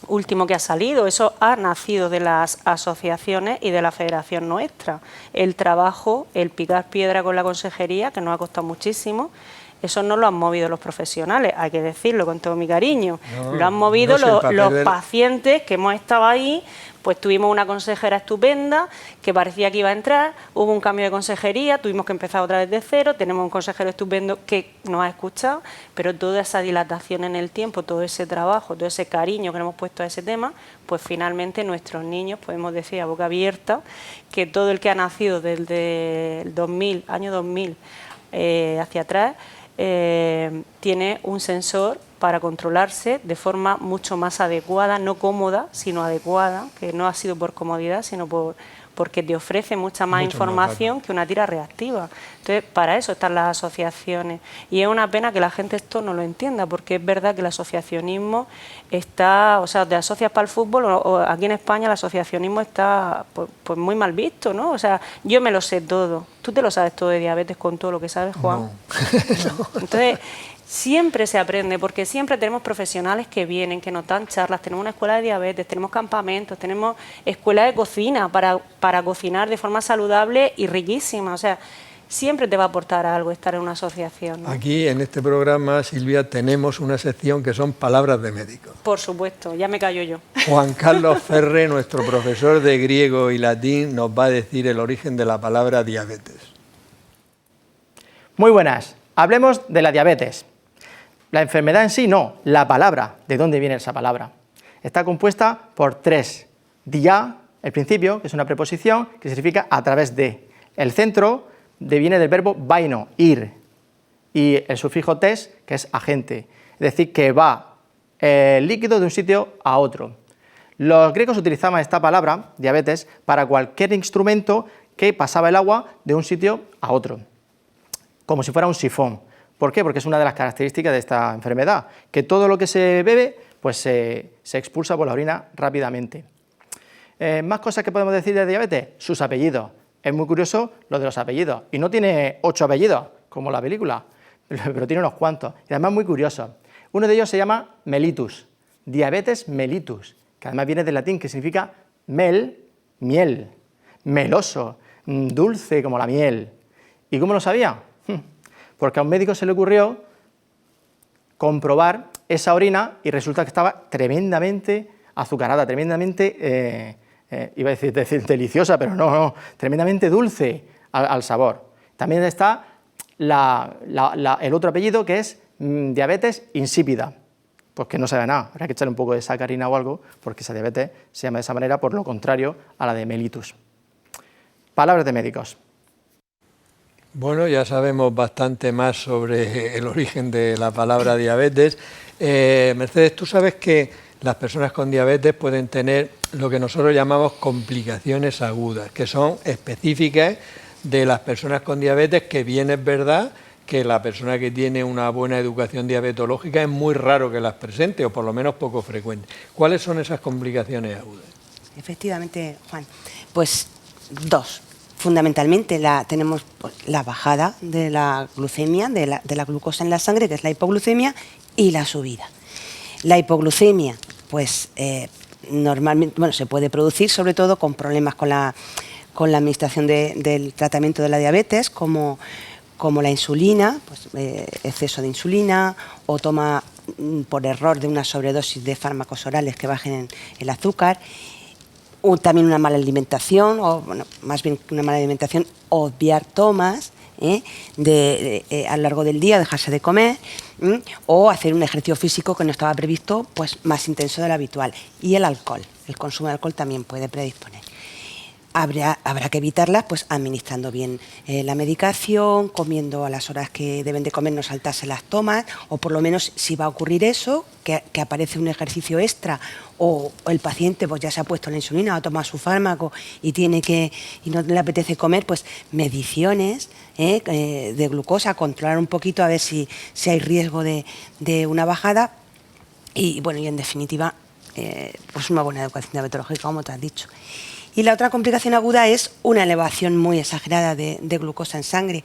Speaker 4: último que ha salido. Eso ha nacido de las asociaciones y de la federación nuestra. El trabajo, el picar piedra con la consejería, que nos ha costado muchísimo, eso no lo han movido los profesionales, hay que decirlo con todo mi cariño. Lo han movido los pacientes que hemos estado ahí. Pues tuvimos una consejera estupenda que parecía que iba a entrar, hubo un cambio de consejería, tuvimos que empezar otra vez de cero, tenemos un consejero estupendo que nos ha escuchado, pero toda esa dilatación en el tiempo, todo ese trabajo, todo ese cariño que le hemos puesto a ese tema, pues finalmente nuestros niños, podemos decir a boca abierta, que todo el que ha nacido desde el 2000, año 2000 hacia atrás, tiene un sensor para controlarse de forma mucho más adecuada, no cómoda, sino adecuada, que no ha sido por comodidad, sino porque te ofrece mucha más información que una tira reactiva. Entonces, para eso están las asociaciones. Y es una pena que la gente esto no lo entienda, porque es verdad que el asociacionismo está, o sea, te asocias para el fútbol, o aquí en España el asociacionismo está pues muy mal visto, ¿no? O sea, yo me lo sé todo. Tú te lo sabes todo de diabetes con todo lo que sabes, Juan.
Speaker 1: No.
Speaker 4: Entonces, siempre se aprende, porque siempre tenemos profesionales que vienen, que nos dan charlas, tenemos una escuela de diabetes, tenemos campamentos, tenemos escuela de cocina para cocinar de forma saludable y riquísima. O sea, siempre te va a aportar algo estar en una asociación, ¿no?
Speaker 1: Aquí en este programa, Silvia, tenemos una sección que son palabras de médicos.
Speaker 4: Por supuesto, ya me callo yo.
Speaker 1: Juan Carlos Ferre, nuestro profesor de griego y latín, nos va a decir el origen de la palabra diabetes.
Speaker 7: Muy buenas, hablemos de la diabetes. La enfermedad en sí no, la palabra, ¿de dónde viene esa palabra? Está compuesta por tres. Dia, el principio, que es una preposición que significa a través de. El centro viene del verbo vaino, ir, y el sufijo tes, que es agente, es decir, que va el líquido de un sitio a otro. Los griegos utilizaban esta palabra, diabetes, para cualquier instrumento que pasaba el agua de un sitio a otro, como si fuera un sifón. ¿Por qué? Porque es una de las características de esta enfermedad, que todo lo que se bebe pues se expulsa por la orina rápidamente. Más cosas que podemos decir de diabetes, sus apellidos. Es muy curioso lo de los apellidos, y no tiene 8 apellidos, como la película, pero tiene unos cuantos, y además muy curioso. Uno de ellos se llama mellitus, diabetes mellitus, que además viene del latín, que significa miel, meloso, dulce como la miel. ¿Y cómo lo sabía? Porque a un médico se le ocurrió comprobar esa orina y resulta que estaba tremendamente azucarada, tremendamente, iba a decir deliciosa, pero no, tremendamente dulce al sabor. También está el otro apellido, que es diabetes insípida, pues que no sabe nada, habrá que echarle un poco de sacarina o algo, porque esa diabetes se llama de esa manera por lo contrario a la de mellitus. Palabras de médicos.
Speaker 1: Bueno, ya sabemos bastante más sobre el origen de la palabra diabetes. Mercedes, tú sabes que las personas con diabetes pueden tener lo que nosotros llamamos complicaciones agudas, que son específicas de las personas con diabetes, que bien es verdad que la persona que tiene una buena educación diabetológica es muy raro que las presente, o por lo menos poco frecuente. ¿Cuáles son esas complicaciones agudas?
Speaker 3: Efectivamente, Juan, pues 2. Fundamentalmente tenemos la bajada de la glucemia, de la glucosa en la sangre, que es la hipoglucemia, y la subida. La hipoglucemia, pues normalmente se puede producir sobre todo con problemas con la administración del tratamiento de la diabetes, como la insulina, pues, exceso de insulina, o toma por error de una sobredosis de fármacos orales que bajen el azúcar. O también una mala alimentación, o bueno, más bien una mala alimentación, obviar tomas a lo largo del día, dejarse de comer, o hacer un ejercicio físico que no estaba previsto, pues más intenso de lo habitual. Y el alcohol, el consumo de alcohol también puede predisponer. Habrá que evitarlas pues administrando bien la medicación, comiendo a las horas que deben de comer, no saltarse las tomas, o por lo menos si va a ocurrir eso, que aparece un ejercicio extra, o el paciente pues ya se ha puesto la insulina, ha tomado su fármaco y no le apetece comer, pues mediciones de glucosa, controlar un poquito a ver si hay riesgo de una bajada, y bueno, y en definitiva pues una buena educación diabetológica, como te has dicho. Y la otra complicación aguda es una elevación muy exagerada de glucosa en sangre,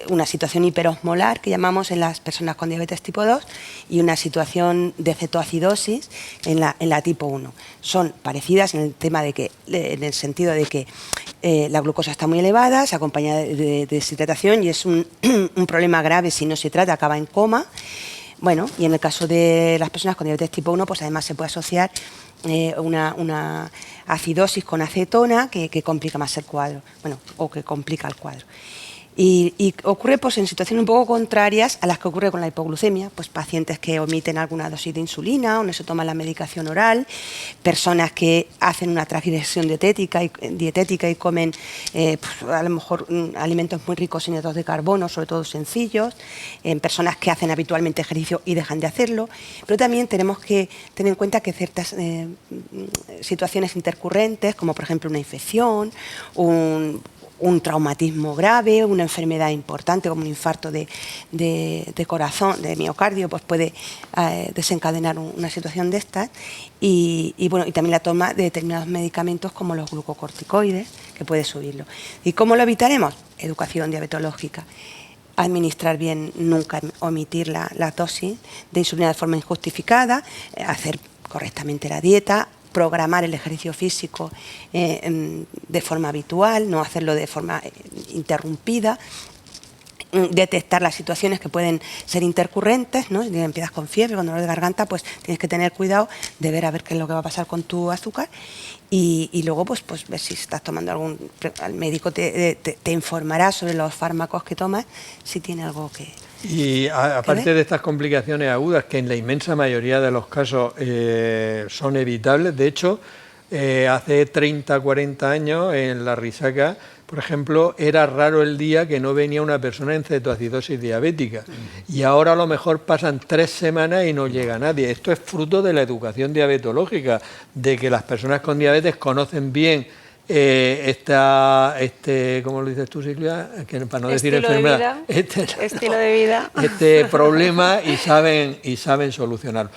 Speaker 3: una situación hiperosmolar que llamamos en las personas con diabetes tipo 2, y una situación de cetoacidosis en la tipo 1. Son parecidas en el sentido de que la glucosa está muy elevada, se acompaña de deshidratación, y es un problema grave si no se trata, acaba en coma. Bueno, y en el caso de las personas con diabetes tipo 1, pues además se puede asociar una acidosis con acetona que complica más el cuadro, o que complica el cuadro. Y ocurre pues en situaciones un poco contrarias a las que ocurre con la hipoglucemia, pues pacientes que omiten alguna dosis de insulina o no se toman la medicación oral, personas que hacen una transgresión dietética y comen pues a lo mejor alimentos muy ricos en hidratos de carbono, sobre todo sencillos, personas que hacen habitualmente ejercicio y dejan de hacerlo, pero también tenemos que tener en cuenta que ciertas situaciones intercurrentes, como por ejemplo una infección, un traumatismo grave, una enfermedad importante como un infarto de corazón, de miocardio, pues puede desencadenar una situación de estas, y también la toma de determinados medicamentos como los glucocorticoides, que puede subirlo. ¿Y cómo lo evitaremos? Educación diabetológica. Administrar bien, nunca omitir la dosis de insulina de forma injustificada, hacer correctamente la dieta, programar el ejercicio físico de forma habitual, no hacerlo de forma interrumpida, detectar las situaciones que pueden ser intercurrentes, ¿no? Si empiezas con fiebre, con dolor de garganta, pues tienes que tener cuidado de ver a ver qué es lo que va a pasar con tu azúcar, y luego pues ver si estás tomando el médico te informará sobre los fármacos que tomas, si tiene algo que...
Speaker 1: Y aparte de estas complicaciones agudas, que en la inmensa mayoría de los casos son evitables, de hecho, hace 30, 40 años en la Risaca, por ejemplo, era raro el día que no venía una persona en cetoacidosis diabética, y ahora a lo mejor pasan 3 semanas y no llega nadie. Esto es fruto de la educación diabetológica, de que las personas con diabetes conocen bien ¿cómo lo dices tú, Silvia? Que para no decir enfermedad,
Speaker 4: estilo de vida,
Speaker 1: este problema, y saben solucionarlo.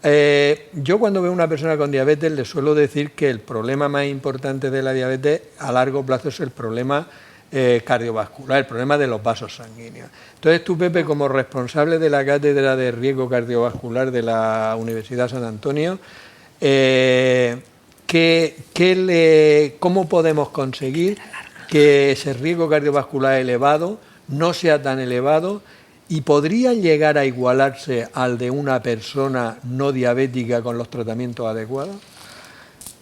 Speaker 1: Yo cuando veo a una persona con diabetes le suelo decir que el problema más importante de la diabetes a largo plazo es el problema cardiovascular, el problema de los vasos sanguíneos. Entonces tú, Pepe, como responsable de la Cátedra de Riesgo Cardiovascular de la Universidad San Antonio, ¿cómo podemos conseguir que ese riesgo cardiovascular elevado no sea tan elevado y podría llegar a igualarse al de una persona no diabética con los tratamientos adecuados?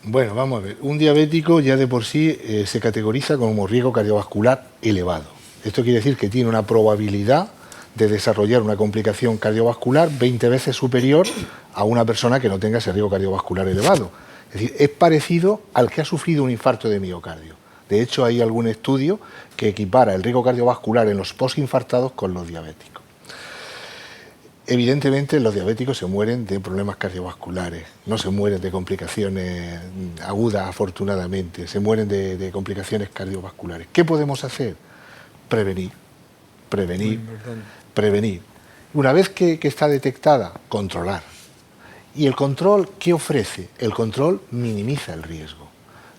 Speaker 2: Bueno, vamos a ver. Un diabético ya de por sí se categoriza como riesgo cardiovascular elevado. Esto quiere decir que tiene una probabilidad de desarrollar una complicación cardiovascular 20 veces superior a una persona que no tenga ese riesgo cardiovascular elevado. Es decir, es parecido al que ha sufrido un infarto de miocardio. De hecho, hay algún estudio que equipara el riesgo cardiovascular en los postinfartados con los diabéticos. Evidentemente, los diabéticos se mueren de problemas cardiovasculares, no se mueren de complicaciones agudas, afortunadamente, se mueren de complicaciones cardiovasculares. ¿Qué podemos hacer? Prevenir, prevenir, prevenir. Una vez que está detectada, controlar. ¿Y el control qué ofrece? El control minimiza el riesgo.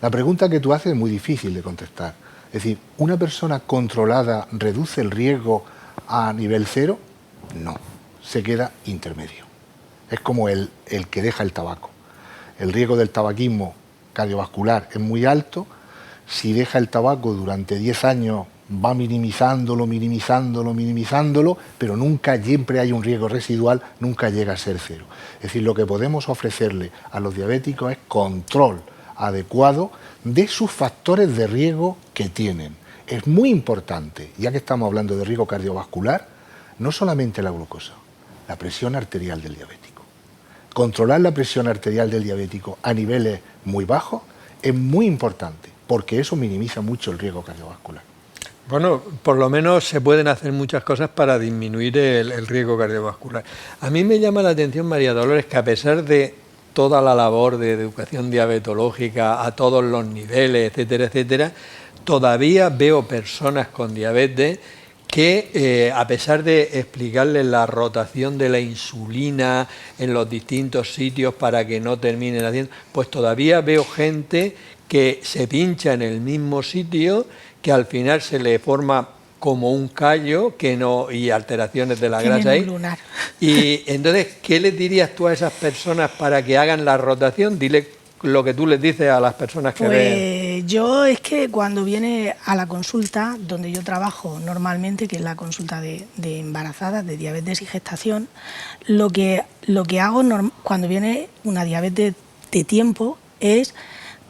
Speaker 2: La pregunta que tú haces es muy difícil de contestar. Es decir, ¿una persona controlada reduce el riesgo a nivel cero? No. Se queda intermedio. Es como el que deja el tabaco. El riesgo del tabaquismo cardiovascular es muy alto. Si deja el tabaco durante 10 años va minimizándolo, pero nunca, siempre hay un riesgo residual, nunca llega a ser cero. Es decir, lo que podemos ofrecerle a los diabéticos es control adecuado de sus factores de riesgo que tienen. Es muy importante, ya que estamos hablando de riesgo cardiovascular, no solamente la glucosa, la presión arterial del diabético. Controlar la presión arterial del diabético a niveles muy bajos es muy importante, porque eso minimiza mucho el riesgo cardiovascular.
Speaker 1: Bueno, por lo menos se pueden hacer muchas cosas para disminuir el riesgo cardiovascular. A mí me llama la atención, María Dolores, que a pesar de toda la labor de educación diabetológica a todos los niveles, etcétera, etcétera, todavía veo personas con diabetes que a pesar de explicarles la rotación de la insulina en los distintos sitios para que no terminen haciendo, pues todavía veo gente que se pincha en el mismo sitio, que al final se le forma como un callo que no, y alteraciones de la grasa ahí.
Speaker 5: Lunar.
Speaker 1: Y entonces, ¿qué les dirías tú a esas personas para que hagan la rotación? Dile lo que tú les dices a las personas que ven.
Speaker 5: Yo es que cuando viene a la consulta, donde yo trabajo normalmente, que es la consulta de embarazadas, de diabetes y gestación, lo que hago cuando viene una diabetes de tiempo es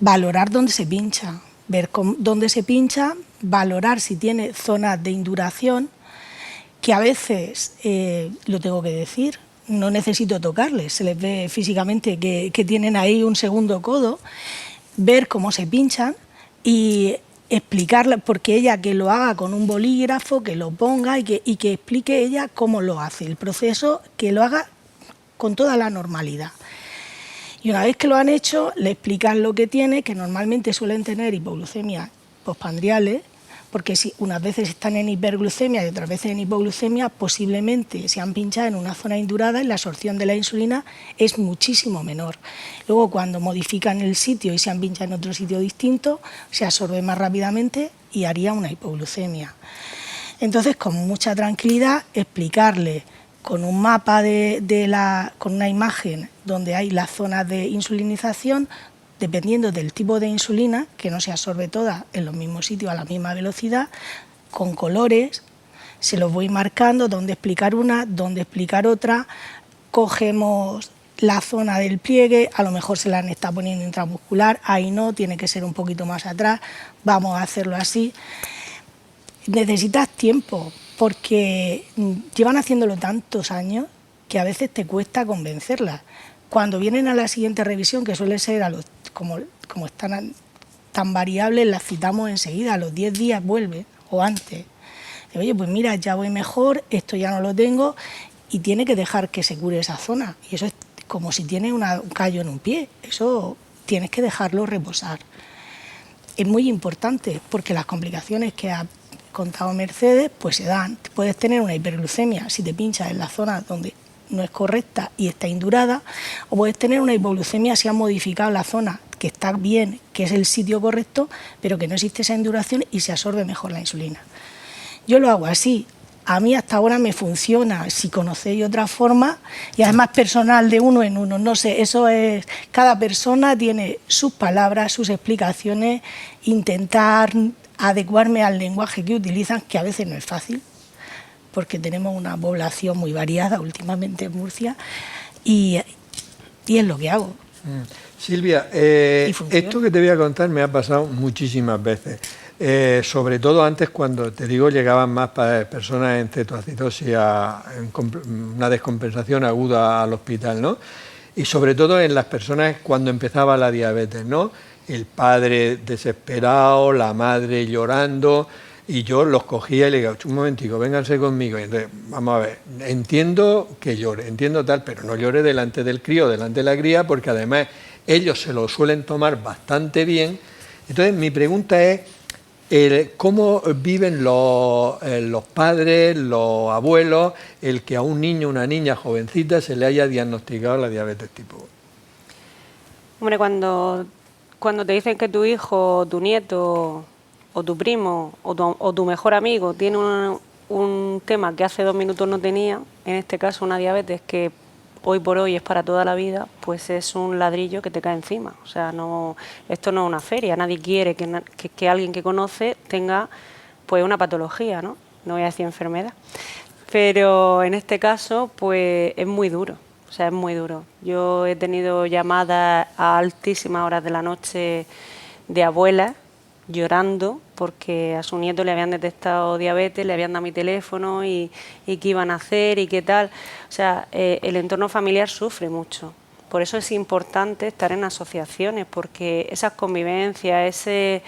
Speaker 5: valorar dónde se pincha, ver dónde se pincha, valorar si tiene zonas de induración, que a veces, lo tengo que decir, no necesito tocarles, se les ve físicamente que tienen ahí un segundo codo, ver cómo se pinchan y explicarle, porque ella que lo haga con un bolígrafo, que lo ponga y que explique ella cómo lo hace, el proceso, que lo haga con toda la normalidad. Y una vez que lo han hecho, le explican lo que tiene, que normalmente suelen tener hipoglucemias postprandiales, porque si unas veces están en hiperglucemia y otras veces en hipoglucemia, posiblemente se han pinchado en una zona indurada y la absorción de la insulina es muchísimo menor. Luego, cuando modifican el sitio y se han pinchado en otro sitio distinto, se absorbe más rápidamente y haría una hipoglucemia. Entonces, con mucha tranquilidad, explicarle con un mapa con una imagen donde hay las zonas de insulinización, dependiendo del tipo de insulina, que no se absorbe toda en los mismos sitios a la misma velocidad, con colores, se los voy marcando, dónde explicar una, dónde explicar otra, cogemos la zona del pliegue, a lo mejor se la está poniendo intramuscular, ahí no, tiene que ser un poquito más atrás, vamos a hacerlo así. Necesitas tiempo, porque llevan haciéndolo tantos años que a veces te cuesta convencerlas. Cuando vienen a la siguiente revisión, que suele ser como están tan variables, las citamos enseguida, a los 10 días vuelven o antes. Oye, pues mira, ya voy mejor, esto ya no lo tengo, y tiene que dejar que se cure esa zona. Y eso es como si tiene un callo en un pie, eso tienes que dejarlo reposar. Es muy importante porque las complicaciones que ha contado Mercedes pues se dan. Puedes tener una hiperglucemia si te pinchas en la zona donde no es correcta y está indurada, o puedes tener una hipoglucemia si has modificado la zona que está bien, que es el sitio correcto, pero que no existe esa induración y se absorbe mejor la insulina. Yo lo hago así. A mí hasta ahora me funciona, si conocéis otra forma, y además personal de uno en uno, no sé, eso es, cada persona tiene sus palabras, sus explicaciones, intentar adecuarme al lenguaje que utilizan, que a veces no es fácil, porque tenemos una población muy variada últimamente en Murcia, y es lo que hago.
Speaker 1: Silvia, esto que te voy a contar me ha pasado muchísimas veces. Sobre todo antes, cuando te digo llegaban más personas en cetoacidosis, una descompensación aguda al hospital, ¿no? Y sobre todo en las personas cuando empezaba la diabetes, ¿no? El padre desesperado, la madre llorando, y yo los cogía y le digo, un momentico, vénganse conmigo. Y entonces, vamos a ver, entiendo que llore, entiendo tal, pero no llore delante del crío, delante de la cría, porque además ellos se lo suelen tomar bastante bien. Entonces mi pregunta es, ¿cómo viven los padres, los abuelos, el que a un niño, una niña jovencita se le haya diagnosticado la diabetes tipo 1?
Speaker 4: Hombre, cuando te dicen que tu hijo, tu nieto, o tu primo, o tu mejor amigo tiene un tema que hace 2 minutos no tenía, en este caso una diabetes que hoy por hoy es para toda la vida, pues es un ladrillo que te cae encima. O sea, esto no es una feria, nadie quiere que alguien que conoce tenga pues una patología, ¿no? No voy a decir enfermedad. Pero en este caso, pues es muy duro, o sea, es muy duro. Yo he tenido llamadas a altísimas horas de la noche de abuelas llorando porque a su nieto le habían detectado diabetes, le habían dado mi teléfono y qué iban a hacer y qué tal. O sea, el entorno familiar sufre mucho. Por eso es importante estar en asociaciones, porque esas convivencias, ese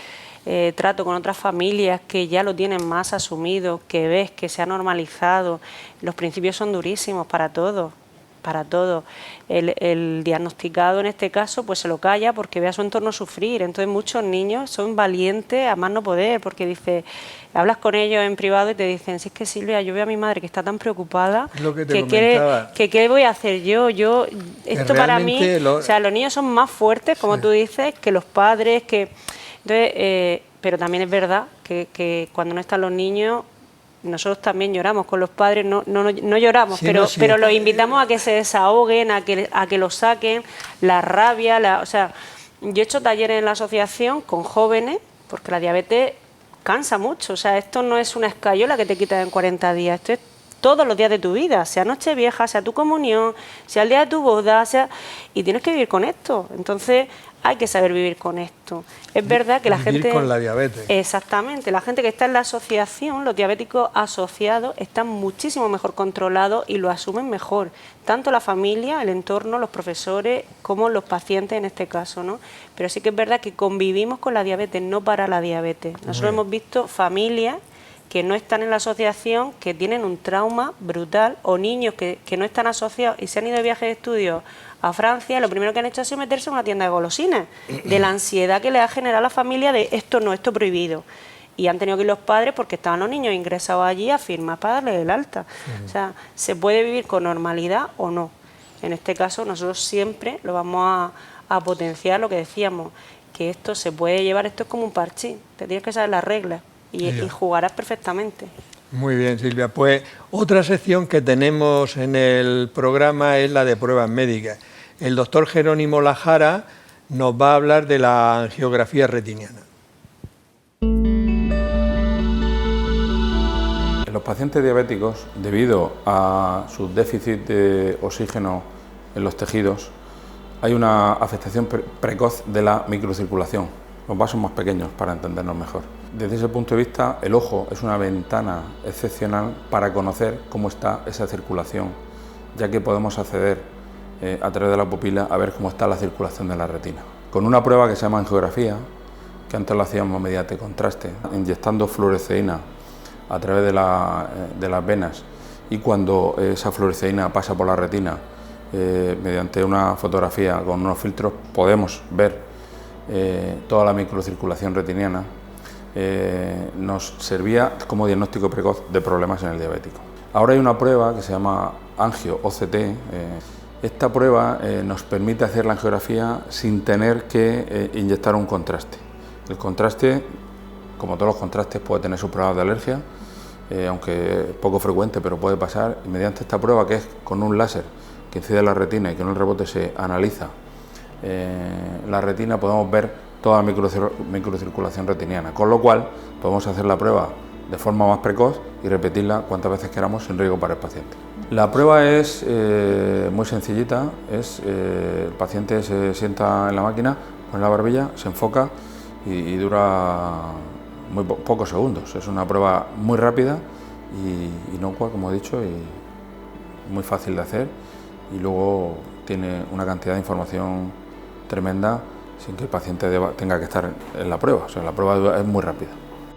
Speaker 4: trato con otras familias que ya lo tienen más asumido, que ves que se ha normalizado, los principios son durísimos para todos. Para todo. El diagnosticado en este caso pues se lo calla porque ve a su entorno sufrir. Entonces muchos niños son valientes a más no poder, porque hablas con ellos en privado y te dicen, si es que Silvia, yo veo a mi madre que está tan preocupada, ¿qué voy a hacer yo? Esto para mí, o sea, los niños son más fuertes, como tú dices, que los padres, entonces, pero también es verdad que cuando no están los niños, nosotros también lloramos con los padres, no lloramos, sí, pero los invitamos a que se desahoguen, a que lo saquen, la rabia, o sea, yo he hecho talleres en la asociación con jóvenes, porque la diabetes cansa mucho, o sea, esto no es una escayola que te quitas en 40 días, esto es todos los días de tu vida, sea Nochevieja, sea tu comunión, sea el día de tu boda, y tienes que vivir con esto. Entonces hay que saber vivir con esto. Es verdad que la gente...
Speaker 1: Vivir con la diabetes.
Speaker 4: Exactamente, la gente que está en la asociación, los diabéticos asociados, están muchísimo mejor controlados y lo asumen mejor, tanto la familia, el entorno, los profesores, como los pacientes en este caso, ¿no? Pero sí que es verdad que convivimos con la diabetes, no para la diabetes. Nosotros hemos visto familias que no están en la asociación, que tienen un trauma brutal, o niños que no están asociados y se han ido de viaje de estudio a Francia, lo primero que han hecho ha sido meterse en una tienda de golosinas, de la ansiedad que le ha generado a la familia de esto prohibido. Y han tenido que ir los padres porque estaban los niños ingresados allí a firmar para darles el alta. O sea, se puede vivir con normalidad o no. En este caso nosotros siempre lo vamos a potenciar, lo que decíamos, que esto se puede llevar, esto es como un parchís, te tienes que saber las reglas. Y jugarás perfectamente.
Speaker 1: Muy bien, Silvia. Pues otra sección que tenemos en el programa es la de pruebas médicas. El doctor Jerónimo Lajara nos va a hablar de la angiografía retiniana.
Speaker 8: En los pacientes diabéticos, debido a su déficit de oxígeno en los tejidos, hay una afectación precoz de la microcirculación, los vasos más pequeños, para entendernos mejor. Desde ese punto de vista, el ojo es una ventana excepcional para conocer cómo está esa circulación, ya que podemos acceder a través de la pupila a ver cómo está la circulación de la retina. Con una prueba que se llama angiografía, que antes lo hacíamos mediante contraste, inyectando fluoresceína a través de las venas, y cuando esa fluoresceína pasa por la retina, mediante una fotografía con unos filtros, podemos ver toda la microcirculación retiniana. Nos servía como diagnóstico precoz de problemas en el diabético. Ahora hay una prueba que se llama angio-OCT. Esta prueba nos permite hacer la angiografía sin tener que inyectar un contraste. El contraste, como todos los contrastes, puede tener sus problemas de alergia, aunque es poco frecuente, pero puede pasar. Y mediante esta prueba, que es con un láser que incide en la retina y que en el rebote se analiza la retina, podemos ver toda la microcirculación retiniana, con lo cual podemos hacer la prueba de forma más precoz y repetirla cuantas veces queramos sin riesgo para el paciente. La prueba es muy sencillita, el paciente se sienta en la máquina, pone la barbilla, se enfoca y dura muy pocos segundos. Es una prueba muy rápida y inocua, como he dicho, y muy fácil de hacer, y luego tiene una cantidad de información tremenda sin que el paciente tenga que estar en la prueba. O sea, la prueba es muy rápida.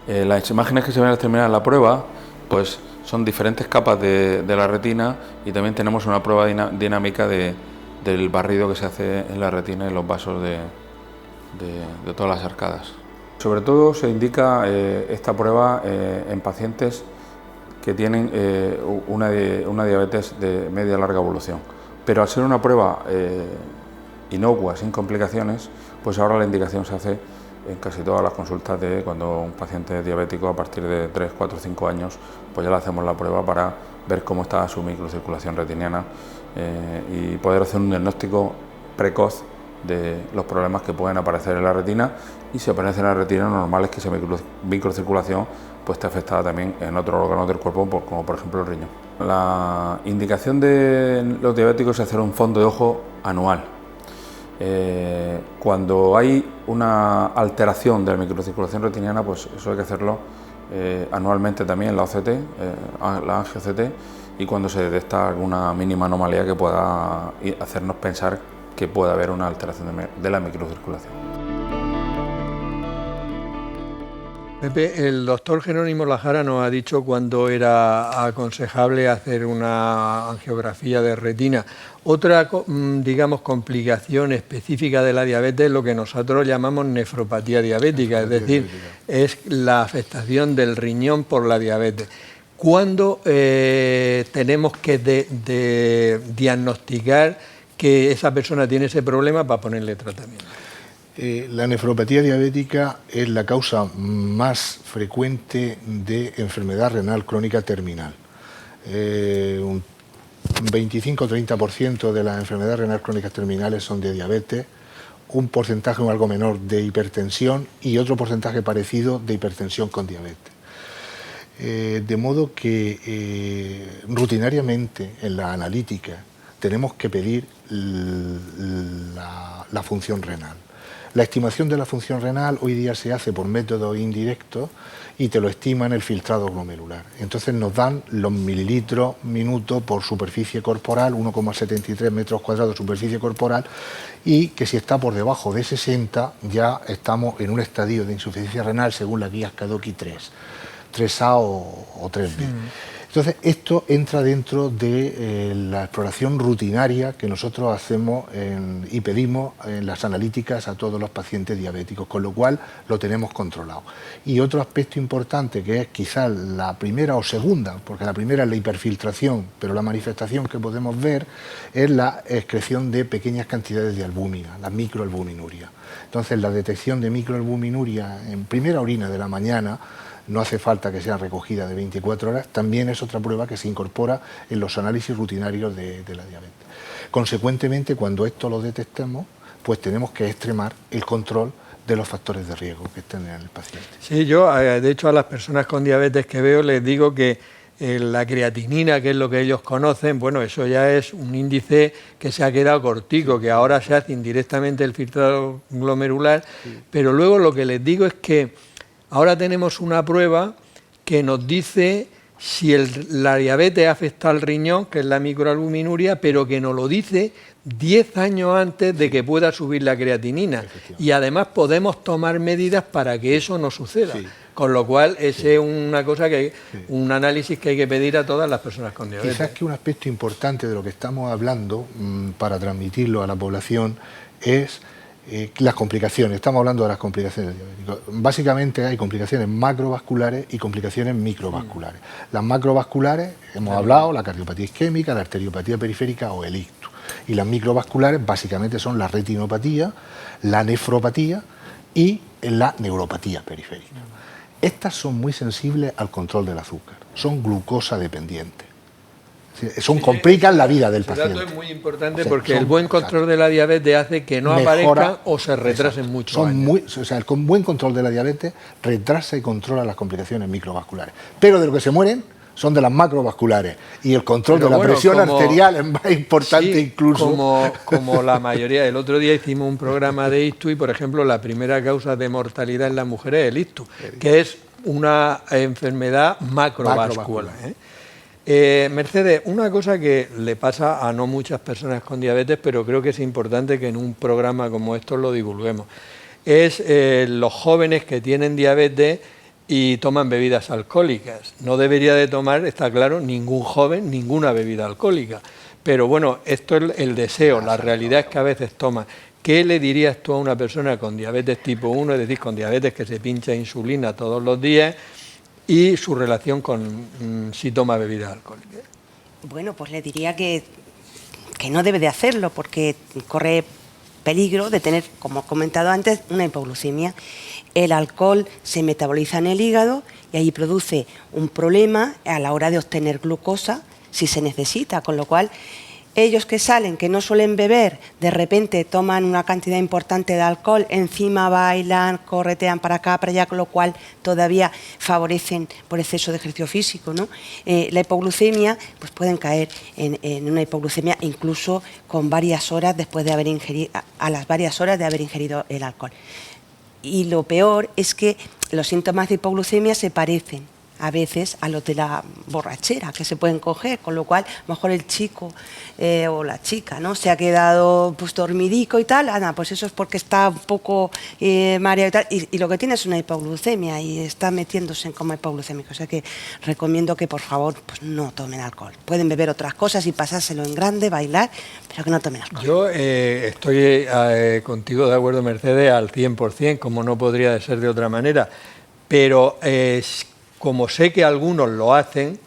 Speaker 8: Las imágenes que se ven al terminar la prueba, pues son diferentes capas de la retina, y también tenemos una prueba dinámica del barrido que se hace en la retina y los vasos de todas las arcadas. Sobre todo se indica esta prueba en pacientes que tienen una diabetes de media larga evolución, pero al ser una prueba inocua, sin complicaciones, pues ahora la indicación se hace en casi todas las consultas de cuando un paciente es diabético a partir de 3, 4, 5 años, pues ya le hacemos la prueba para ver cómo está su microcirculación retiniana y poder hacer un diagnóstico precoz de los problemas que pueden aparecer en la retina, y si aparece en la retina, lo normal es que esa microcirculación pues esté afectada también en otros órganos del cuerpo, como por ejemplo el riñón. La indicación de los diabéticos es hacer un fondo de ojo anual. Cuando hay una alteración de la microcirculación retiniana, pues eso hay que hacerlo anualmente también, la OCT, la angio-OCT, y cuando se detecta alguna mínima anomalía que pueda hacernos pensar que puede haber una alteración de la microcirculación.
Speaker 1: Pepe, el doctor Jerónimo Lajara nos ha dicho cuándo era aconsejable hacer una angiografía de retina. Otra, digamos, complicación específica de la diabetes es lo que nosotros llamamos nefropatía diabética, es decir, es la afectación del riñón por la diabetes. ¿Cuándo tenemos que diagnosticar que esa persona tiene ese problema para ponerle tratamiento?
Speaker 2: La nefropatía diabética es la causa más frecuente de enfermedad renal crónica terminal. Un 25-30% de las enfermedades renales crónicas terminales son de diabetes, un porcentaje algo menor de hipertensión y otro porcentaje parecido de hipertensión con diabetes. De modo que rutinariamente en la analítica tenemos que pedir la función renal. La estimación de la función renal hoy día se hace por método indirecto y te lo estiman el filtrado glomerular. Entonces nos dan los mililitros minuto por superficie corporal, 1,73 metros cuadrados de superficie corporal, y que si está por debajo de 60 ya estamos en un estadio de insuficiencia renal según las guías Kadoki 3A o 3B. Entonces, esto entra dentro de la exploración rutinaria que nosotros hacemos y pedimos en las analíticas a todos los pacientes diabéticos, con lo cual lo tenemos controlado. Y otro aspecto importante, que es quizás la primera o segunda, porque la primera es la hiperfiltración, pero la manifestación que podemos ver es la excreción de pequeñas cantidades de albúmina, la microalbuminuria. Entonces, la detección de microalbuminuria en primera orina de la mañana, no hace falta que sea recogida de 24 horas, también es otra prueba que se incorpora en los análisis rutinarios de la diabetes. Consecuentemente, cuando esto lo detectemos, pues tenemos que extremar el control de los factores de riesgo que estén en el paciente.
Speaker 1: Sí, yo de hecho a las personas con diabetes que veo les digo que la creatinina, que es lo que ellos conocen, bueno, eso ya es un índice que se ha quedado cortico, que ahora se hace indirectamente el filtrado glomerular, pero luego lo que les digo es que ahora tenemos una prueba que nos dice si la diabetes afecta al riñón, que es la microalbuminuria, pero que nos lo dice 10 años antes de que pueda subir la creatinina. Y además podemos tomar medidas para que eso no suceda. Sí. Con lo cual, ese es una cosa un análisis que hay que pedir a todas las personas con diabetes.
Speaker 2: Quizás que un aspecto importante de lo que estamos hablando, para transmitirlo a la población, es Las complicaciones, estamos hablando de las complicaciones diabéticas. Básicamente hay complicaciones macrovasculares y complicaciones microvasculares. Las macrovasculares, hemos hablado, la cardiopatía isquémica, la arteriopatía periférica o el ictus. Y las microvasculares básicamente son la retinopatía, la nefropatía y la neuropatía periférica. Estas son muy sensibles al control del azúcar, son glucosa dependientes. Complican la vida del paciente.
Speaker 1: Esto es muy importante porque el buen control de la diabetes hace que no aparezcan o se retrasen mucho.
Speaker 2: Con buen control de la diabetes retrasa y controla las complicaciones microvasculares. Pero de lo que se mueren son de las macrovasculares. Y el control de la presión arterial es más importante incluso.
Speaker 1: Como la mayoría. El otro día hicimos un programa de ictus y, por ejemplo, la primera causa de mortalidad en las mujeres es el ictus, que es una enfermedad macrovascular. Mercedes, una cosa que le pasa a no muchas personas con diabetes, pero creo que es importante que en un programa como estos lo divulguemos, es los jóvenes que tienen diabetes y toman bebidas alcohólicas. No debería de tomar, está claro, ningún joven ninguna bebida alcohólica, pero bueno, esto es el deseo, la realidad es que a veces toma. ¿Qué le dirías tú a una persona con diabetes tipo 1, es decir, con diabetes que se pincha insulina todos los días, y su relación con si toma bebidas alcohólicas?
Speaker 3: Bueno, pues le diría que no debe de hacerlo porque corre peligro de tener, como he comentado antes, una hipoglucemia. El alcohol se metaboliza en el hígado y ahí produce un problema a la hora de obtener glucosa si se necesita, con lo cual ellos que salen, que no suelen beber, de repente toman una cantidad importante de alcohol, encima bailan, corretean para acá, para allá, con lo cual todavía favorecen por exceso de ejercicio físico, ¿no? La hipoglucemia, pues pueden caer en una hipoglucemia incluso con varias horas después de haber ingerido, a las varias horas de haber ingerido el alcohol. Y lo peor es que los síntomas de hipoglucemia se parecen a veces a los de la borrachera que se pueden coger, con lo cual a lo mejor el chico o la chica, ¿no?, se ha quedado pues dormidico y tal, pues eso es porque está un poco mareado y tal, y lo que tiene es una hipoglucemia y está metiéndose en coma hipoglucémico. O sea que recomiendo que por favor pues no tomen alcohol. Pueden beber otras cosas y pasárselo en grande, bailar, pero que no tomen alcohol.
Speaker 1: Yo estoy contigo de acuerdo, Mercedes, al 100%, como no podría ser de otra manera, pero como sé que algunos lo hacen,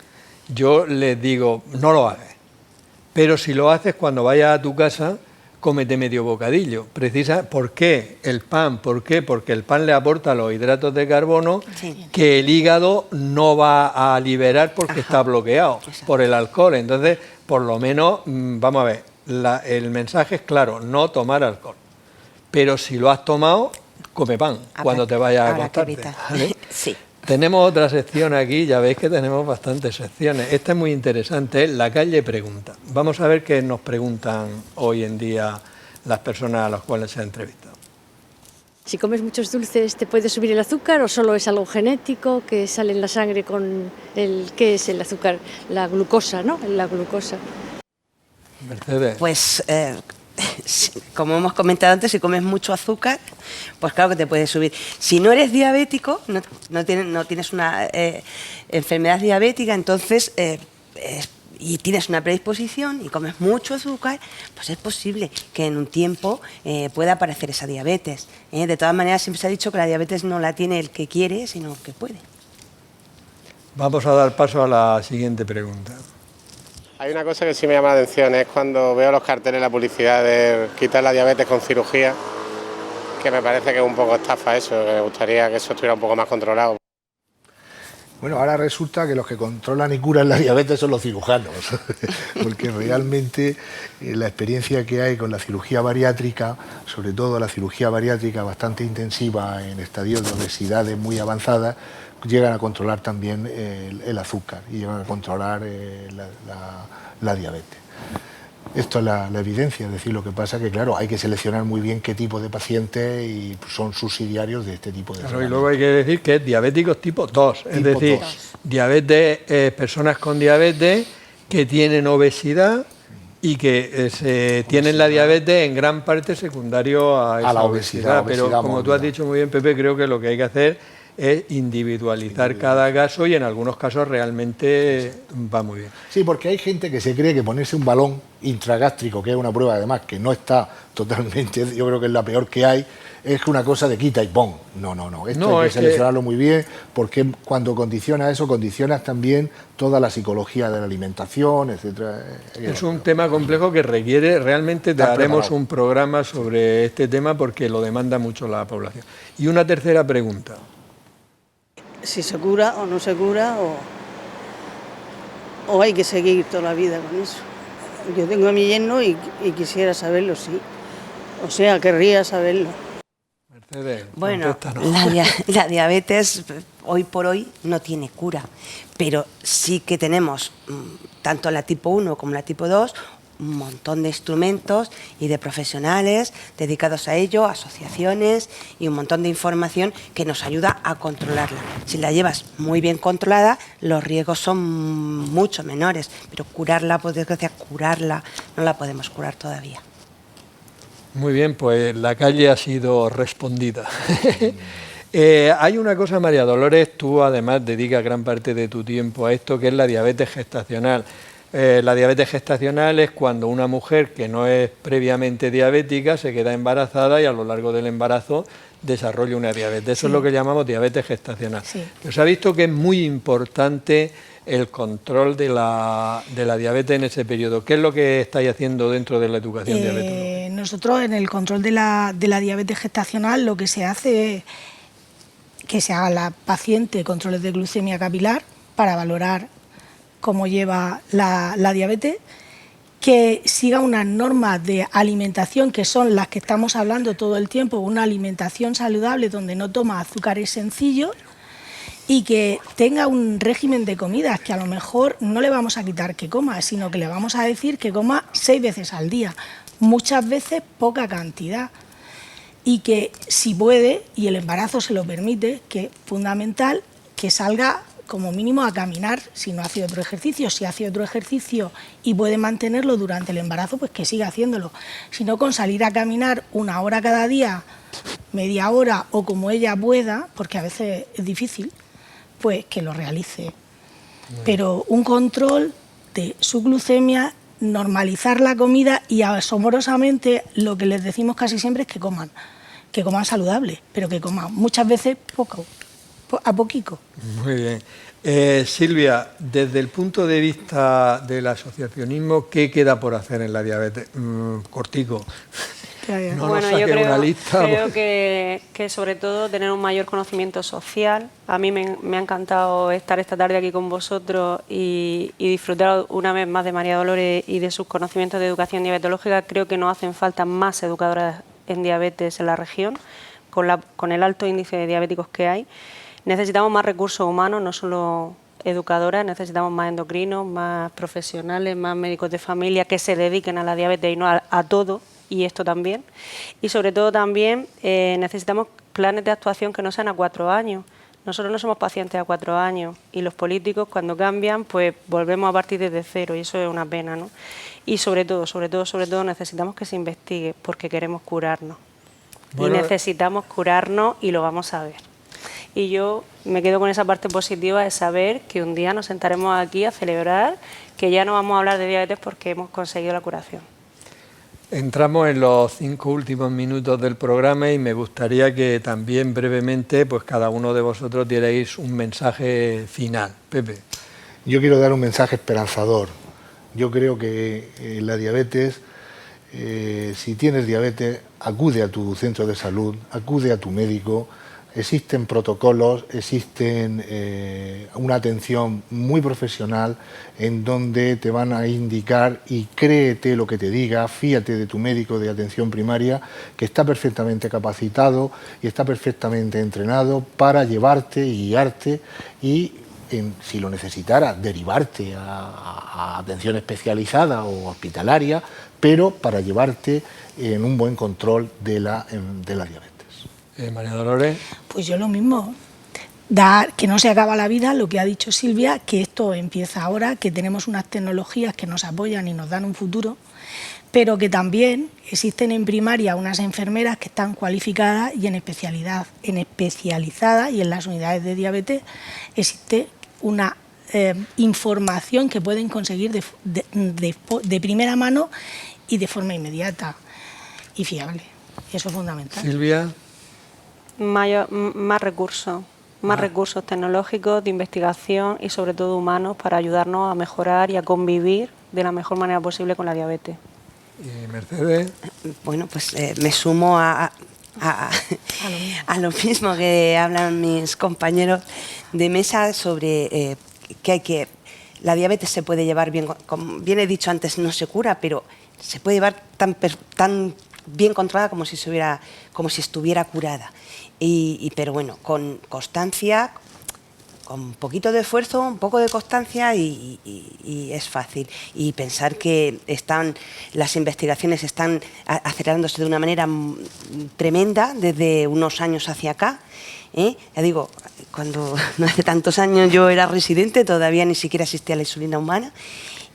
Speaker 1: yo les digo, no lo hagas. Pero si lo haces, cuando vayas a tu casa, cómete medio bocadillo. ¿Por qué el pan? ¿Por qué? Porque el pan le aporta los hidratos de carbono que el hígado no va a liberar porque está bloqueado por el alcohol. Entonces, por lo menos, vamos a ver, el mensaje es claro, no tomar alcohol. Pero si lo has tomado, come pan cuando te vayas a acostarte. ¿Vale?
Speaker 3: Sí.
Speaker 1: Tenemos otra sección aquí, ya veis que tenemos bastantes secciones. Esta es muy interesante, es La Calle Pregunta. Vamos a ver qué nos preguntan hoy en día las personas a las cuales se ha entrevistado.
Speaker 9: Si comes muchos dulces, ¿te puede subir el azúcar o solo es algo genético que sale en la sangre con el... ¿Qué es el azúcar? La glucosa, ¿no? La glucosa.
Speaker 1: Mercedes.
Speaker 3: Pues... como hemos comentado antes, si comes mucho azúcar, pues claro que te puede subir. Si no eres diabético, no tienes una enfermedad diabética, entonces y tienes una predisposición y comes mucho azúcar, pues es posible que en un tiempo pueda aparecer esa diabetes. De todas maneras, siempre se ha dicho que la diabetes no la tiene el que quiere, sino el que puede.
Speaker 1: Vamos a dar paso a la siguiente pregunta.
Speaker 10: Hay una cosa que sí me llama la atención, es cuando veo los carteles, la publicidad de quitar la diabetes con cirugía, que me parece que es un poco estafa eso, que me gustaría que eso estuviera un poco más controlado.
Speaker 2: Bueno, ahora resulta que los que controlan y curan la diabetes son los cirujanos, porque realmente la experiencia que hay con la cirugía bariátrica, sobre todo la cirugía bariátrica bastante intensiva en estadios de obesidades muy avanzadas, llegan a controlar también el azúcar y llegan a controlar la diabetes. Esto es la evidencia, es decir, lo que pasa que, claro, hay que seleccionar muy bien qué tipo de pacientes y son subsidiarios de este tipo de
Speaker 1: tratamiento. Y luego hay que decir que es diabéticos tipo 2, es decir, diabetes, personas con diabetes que tienen obesidad y que tienen la diabetes en gran parte secundario a esa obesidad. Pero como tú has dicho muy bien, Pepe, creo que lo que hay que hacer es individualizar cada caso y en algunos casos realmente va muy bien.
Speaker 2: Sí, porque hay gente que se cree que ponerse un balón intragástrico, que es una prueba además que no está totalmente, yo creo que es la peor que hay, es una cosa de quita y pon. No. Esto hay que seleccionarlo muy bien, porque cuando condicionas eso, condicionas también toda la psicología de la alimentación, etcétera.
Speaker 1: Es un tema complejo que requiere, realmente haremos un programa sobre este tema porque lo demanda mucho la población. Y una tercera pregunta.
Speaker 11: Si se cura o no se cura, o hay que seguir toda la vida con eso. Yo tengo a mi yerno y quisiera saberlo, sí. O sea, querría saberlo.
Speaker 1: Mercedes,
Speaker 3: bueno, la diabetes hoy por hoy no tiene cura, pero sí que tenemos, tanto la tipo 1 como la tipo 2, un montón de instrumentos y de profesionales dedicados a ello, asociaciones y un montón de información que nos ayuda a controlarla. Si la llevas muy bien controlada, los riesgos son mucho menores, pero curarla, por desgracia, no la podemos curar todavía.
Speaker 1: Muy bien, pues la calle ha sido respondida. Hay una cosa, María Dolores, tú además dedicas gran parte de tu tiempo a esto, que es la diabetes gestacional. La diabetes gestacional es cuando una mujer que no es previamente diabética se queda embarazada y a lo largo del embarazo desarrolla una diabetes. Eso es lo que llamamos diabetes gestacional. Pero se ha visto que es muy importante el control de la diabetes en ese periodo. ¿Qué es lo que estáis haciendo dentro de la educación diabética?
Speaker 5: Nosotros en el control de la diabetes gestacional lo que se hace es que se haga a la paciente controles de glucemia capilar para valorar cómo lleva la diabetes, que siga unas normas de alimentación que son las que estamos hablando todo el tiempo, una alimentación saludable donde no toma azúcares sencillos y que tenga un régimen de comidas que a lo mejor no le vamos a quitar que coma, sino que le vamos a decir que coma 6 veces al día, muchas veces poca cantidad, y que si puede, y el embarazo se lo permite, que es fundamental que salga como mínimo a caminar si no hace otro ejercicio. Si hace otro ejercicio y puede mantenerlo durante el embarazo, pues que siga haciéndolo. Si no, con salir a caminar 1 hora cada día, media hora o como ella pueda, porque a veces es difícil, pues que lo realice. Pero un control de su glucemia, normalizar la comida y asombrosamente lo que les decimos casi siempre es que coman saludable, pero que coman muchas veces poco. A poquito.
Speaker 1: Muy bien. Silvia, desde el punto de vista del asociacionismo, ¿qué queda por hacer en la diabetes? Cortico. No
Speaker 4: bueno,
Speaker 1: nos
Speaker 4: yo
Speaker 1: creo
Speaker 4: que sobre todo tener un mayor conocimiento social. A mí me ha encantado estar esta tarde aquí con vosotros y disfrutar una vez más de María Dolores y de sus conocimientos de educación diabetológica. Creo que nos hacen falta más educadoras en diabetes en la región, con el alto índice de diabéticos que hay. Necesitamos más recursos humanos, no solo educadoras, necesitamos más endocrinos, más profesionales, más médicos de familia que se dediquen a la diabetes y no a todo, y esto también. Y sobre todo también necesitamos planes de actuación que no sean a 4 años. Nosotros no somos pacientes a 4 años y los políticos cuando cambian pues volvemos a partir desde cero y eso es una pena, ¿no? Y sobre todo necesitamos que se investigue porque queremos curarnos. Bueno, y necesitamos curarnos y lo vamos a ver. Y yo me quedo con esa parte positiva de saber que un día nos sentaremos aquí a celebrar que ya no vamos a hablar de diabetes porque hemos conseguido la curación.
Speaker 1: Entramos en los 5 últimos minutos del programa y me gustaría que también brevemente pues cada uno de vosotros dierais un mensaje final. Pepe.
Speaker 2: Yo quiero dar un mensaje esperanzador. Yo creo que la diabetes, si tienes diabetes, acude a tu centro de salud, acude a tu médico. Existen protocolos, existen una atención muy profesional en donde te van a indicar y créete lo que te diga, fíate de tu médico de atención primaria que está perfectamente capacitado y está perfectamente entrenado para llevarte y guiarte y si lo necesitara, derivarte a atención especializada o hospitalaria, pero para llevarte en un buen control de la diabetes.
Speaker 1: María Dolores.
Speaker 5: Pues yo lo mismo, que no se acaba la vida, lo que ha dicho Silvia, que esto empieza ahora, que tenemos unas tecnologías que nos apoyan y nos dan un futuro, pero que también existen en primaria unas enfermeras que están cualificadas y especializadas, y en las unidades de diabetes existe una información que pueden conseguir de primera mano y de forma inmediata y fiable. Y eso es fundamental.
Speaker 1: Silvia.
Speaker 4: Más recursos tecnológicos, de investigación y sobre todo humanos para ayudarnos a mejorar y a convivir de la mejor manera posible con la diabetes.
Speaker 1: ¿Y Mercedes?
Speaker 3: Bueno, pues me sumo a lo mismo que hablan mis compañeros de mesa sobre que la diabetes se puede llevar bien, como bien he dicho antes, no se cura, pero se puede llevar tan bien controlada como si estuviera curada. Pero bueno, con constancia, con un poquito de esfuerzo, un poco de constancia y es fácil. Y pensar que las investigaciones están acelerándose de una manera tremenda desde unos años hacia acá. Ya digo, cuando no hace tantos años yo era residente, todavía ni siquiera existía la insulina humana.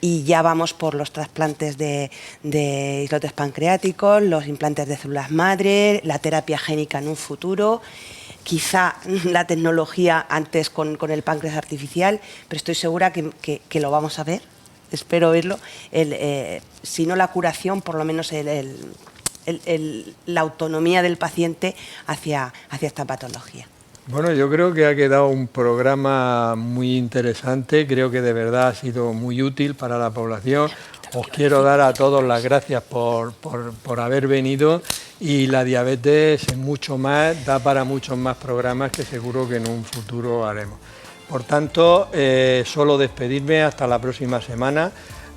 Speaker 3: Y ya vamos por los trasplantes de islotes pancreáticos, los implantes de células madre, la terapia génica en un futuro, quizá la tecnología antes con el páncreas artificial, pero estoy segura que lo vamos a ver, espero verlo, si no la curación, por lo menos la autonomía del paciente hacia esta patología.
Speaker 1: Bueno, yo creo que ha quedado un programa muy interesante, creo que de verdad ha sido muy útil para la población. Os quiero dar a todos las gracias por haber venido, y la diabetes es mucho más, da para muchos más programas que seguro que en un futuro haremos. Por tanto, solo despedirme hasta la próxima semana.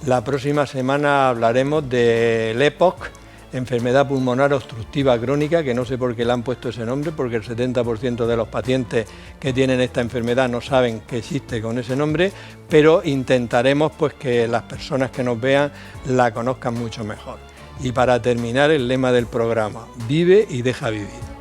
Speaker 1: La próxima semana hablaremos del EPOC, enfermedad pulmonar obstructiva crónica, que no sé por qué le han puesto ese nombre, porque el 70% de los pacientes que tienen esta enfermedad no saben que existe con ese nombre, pero intentaremos pues que las personas que nos vean la conozcan mucho mejor. Y para terminar, el lema del programa: vive y deja vivir.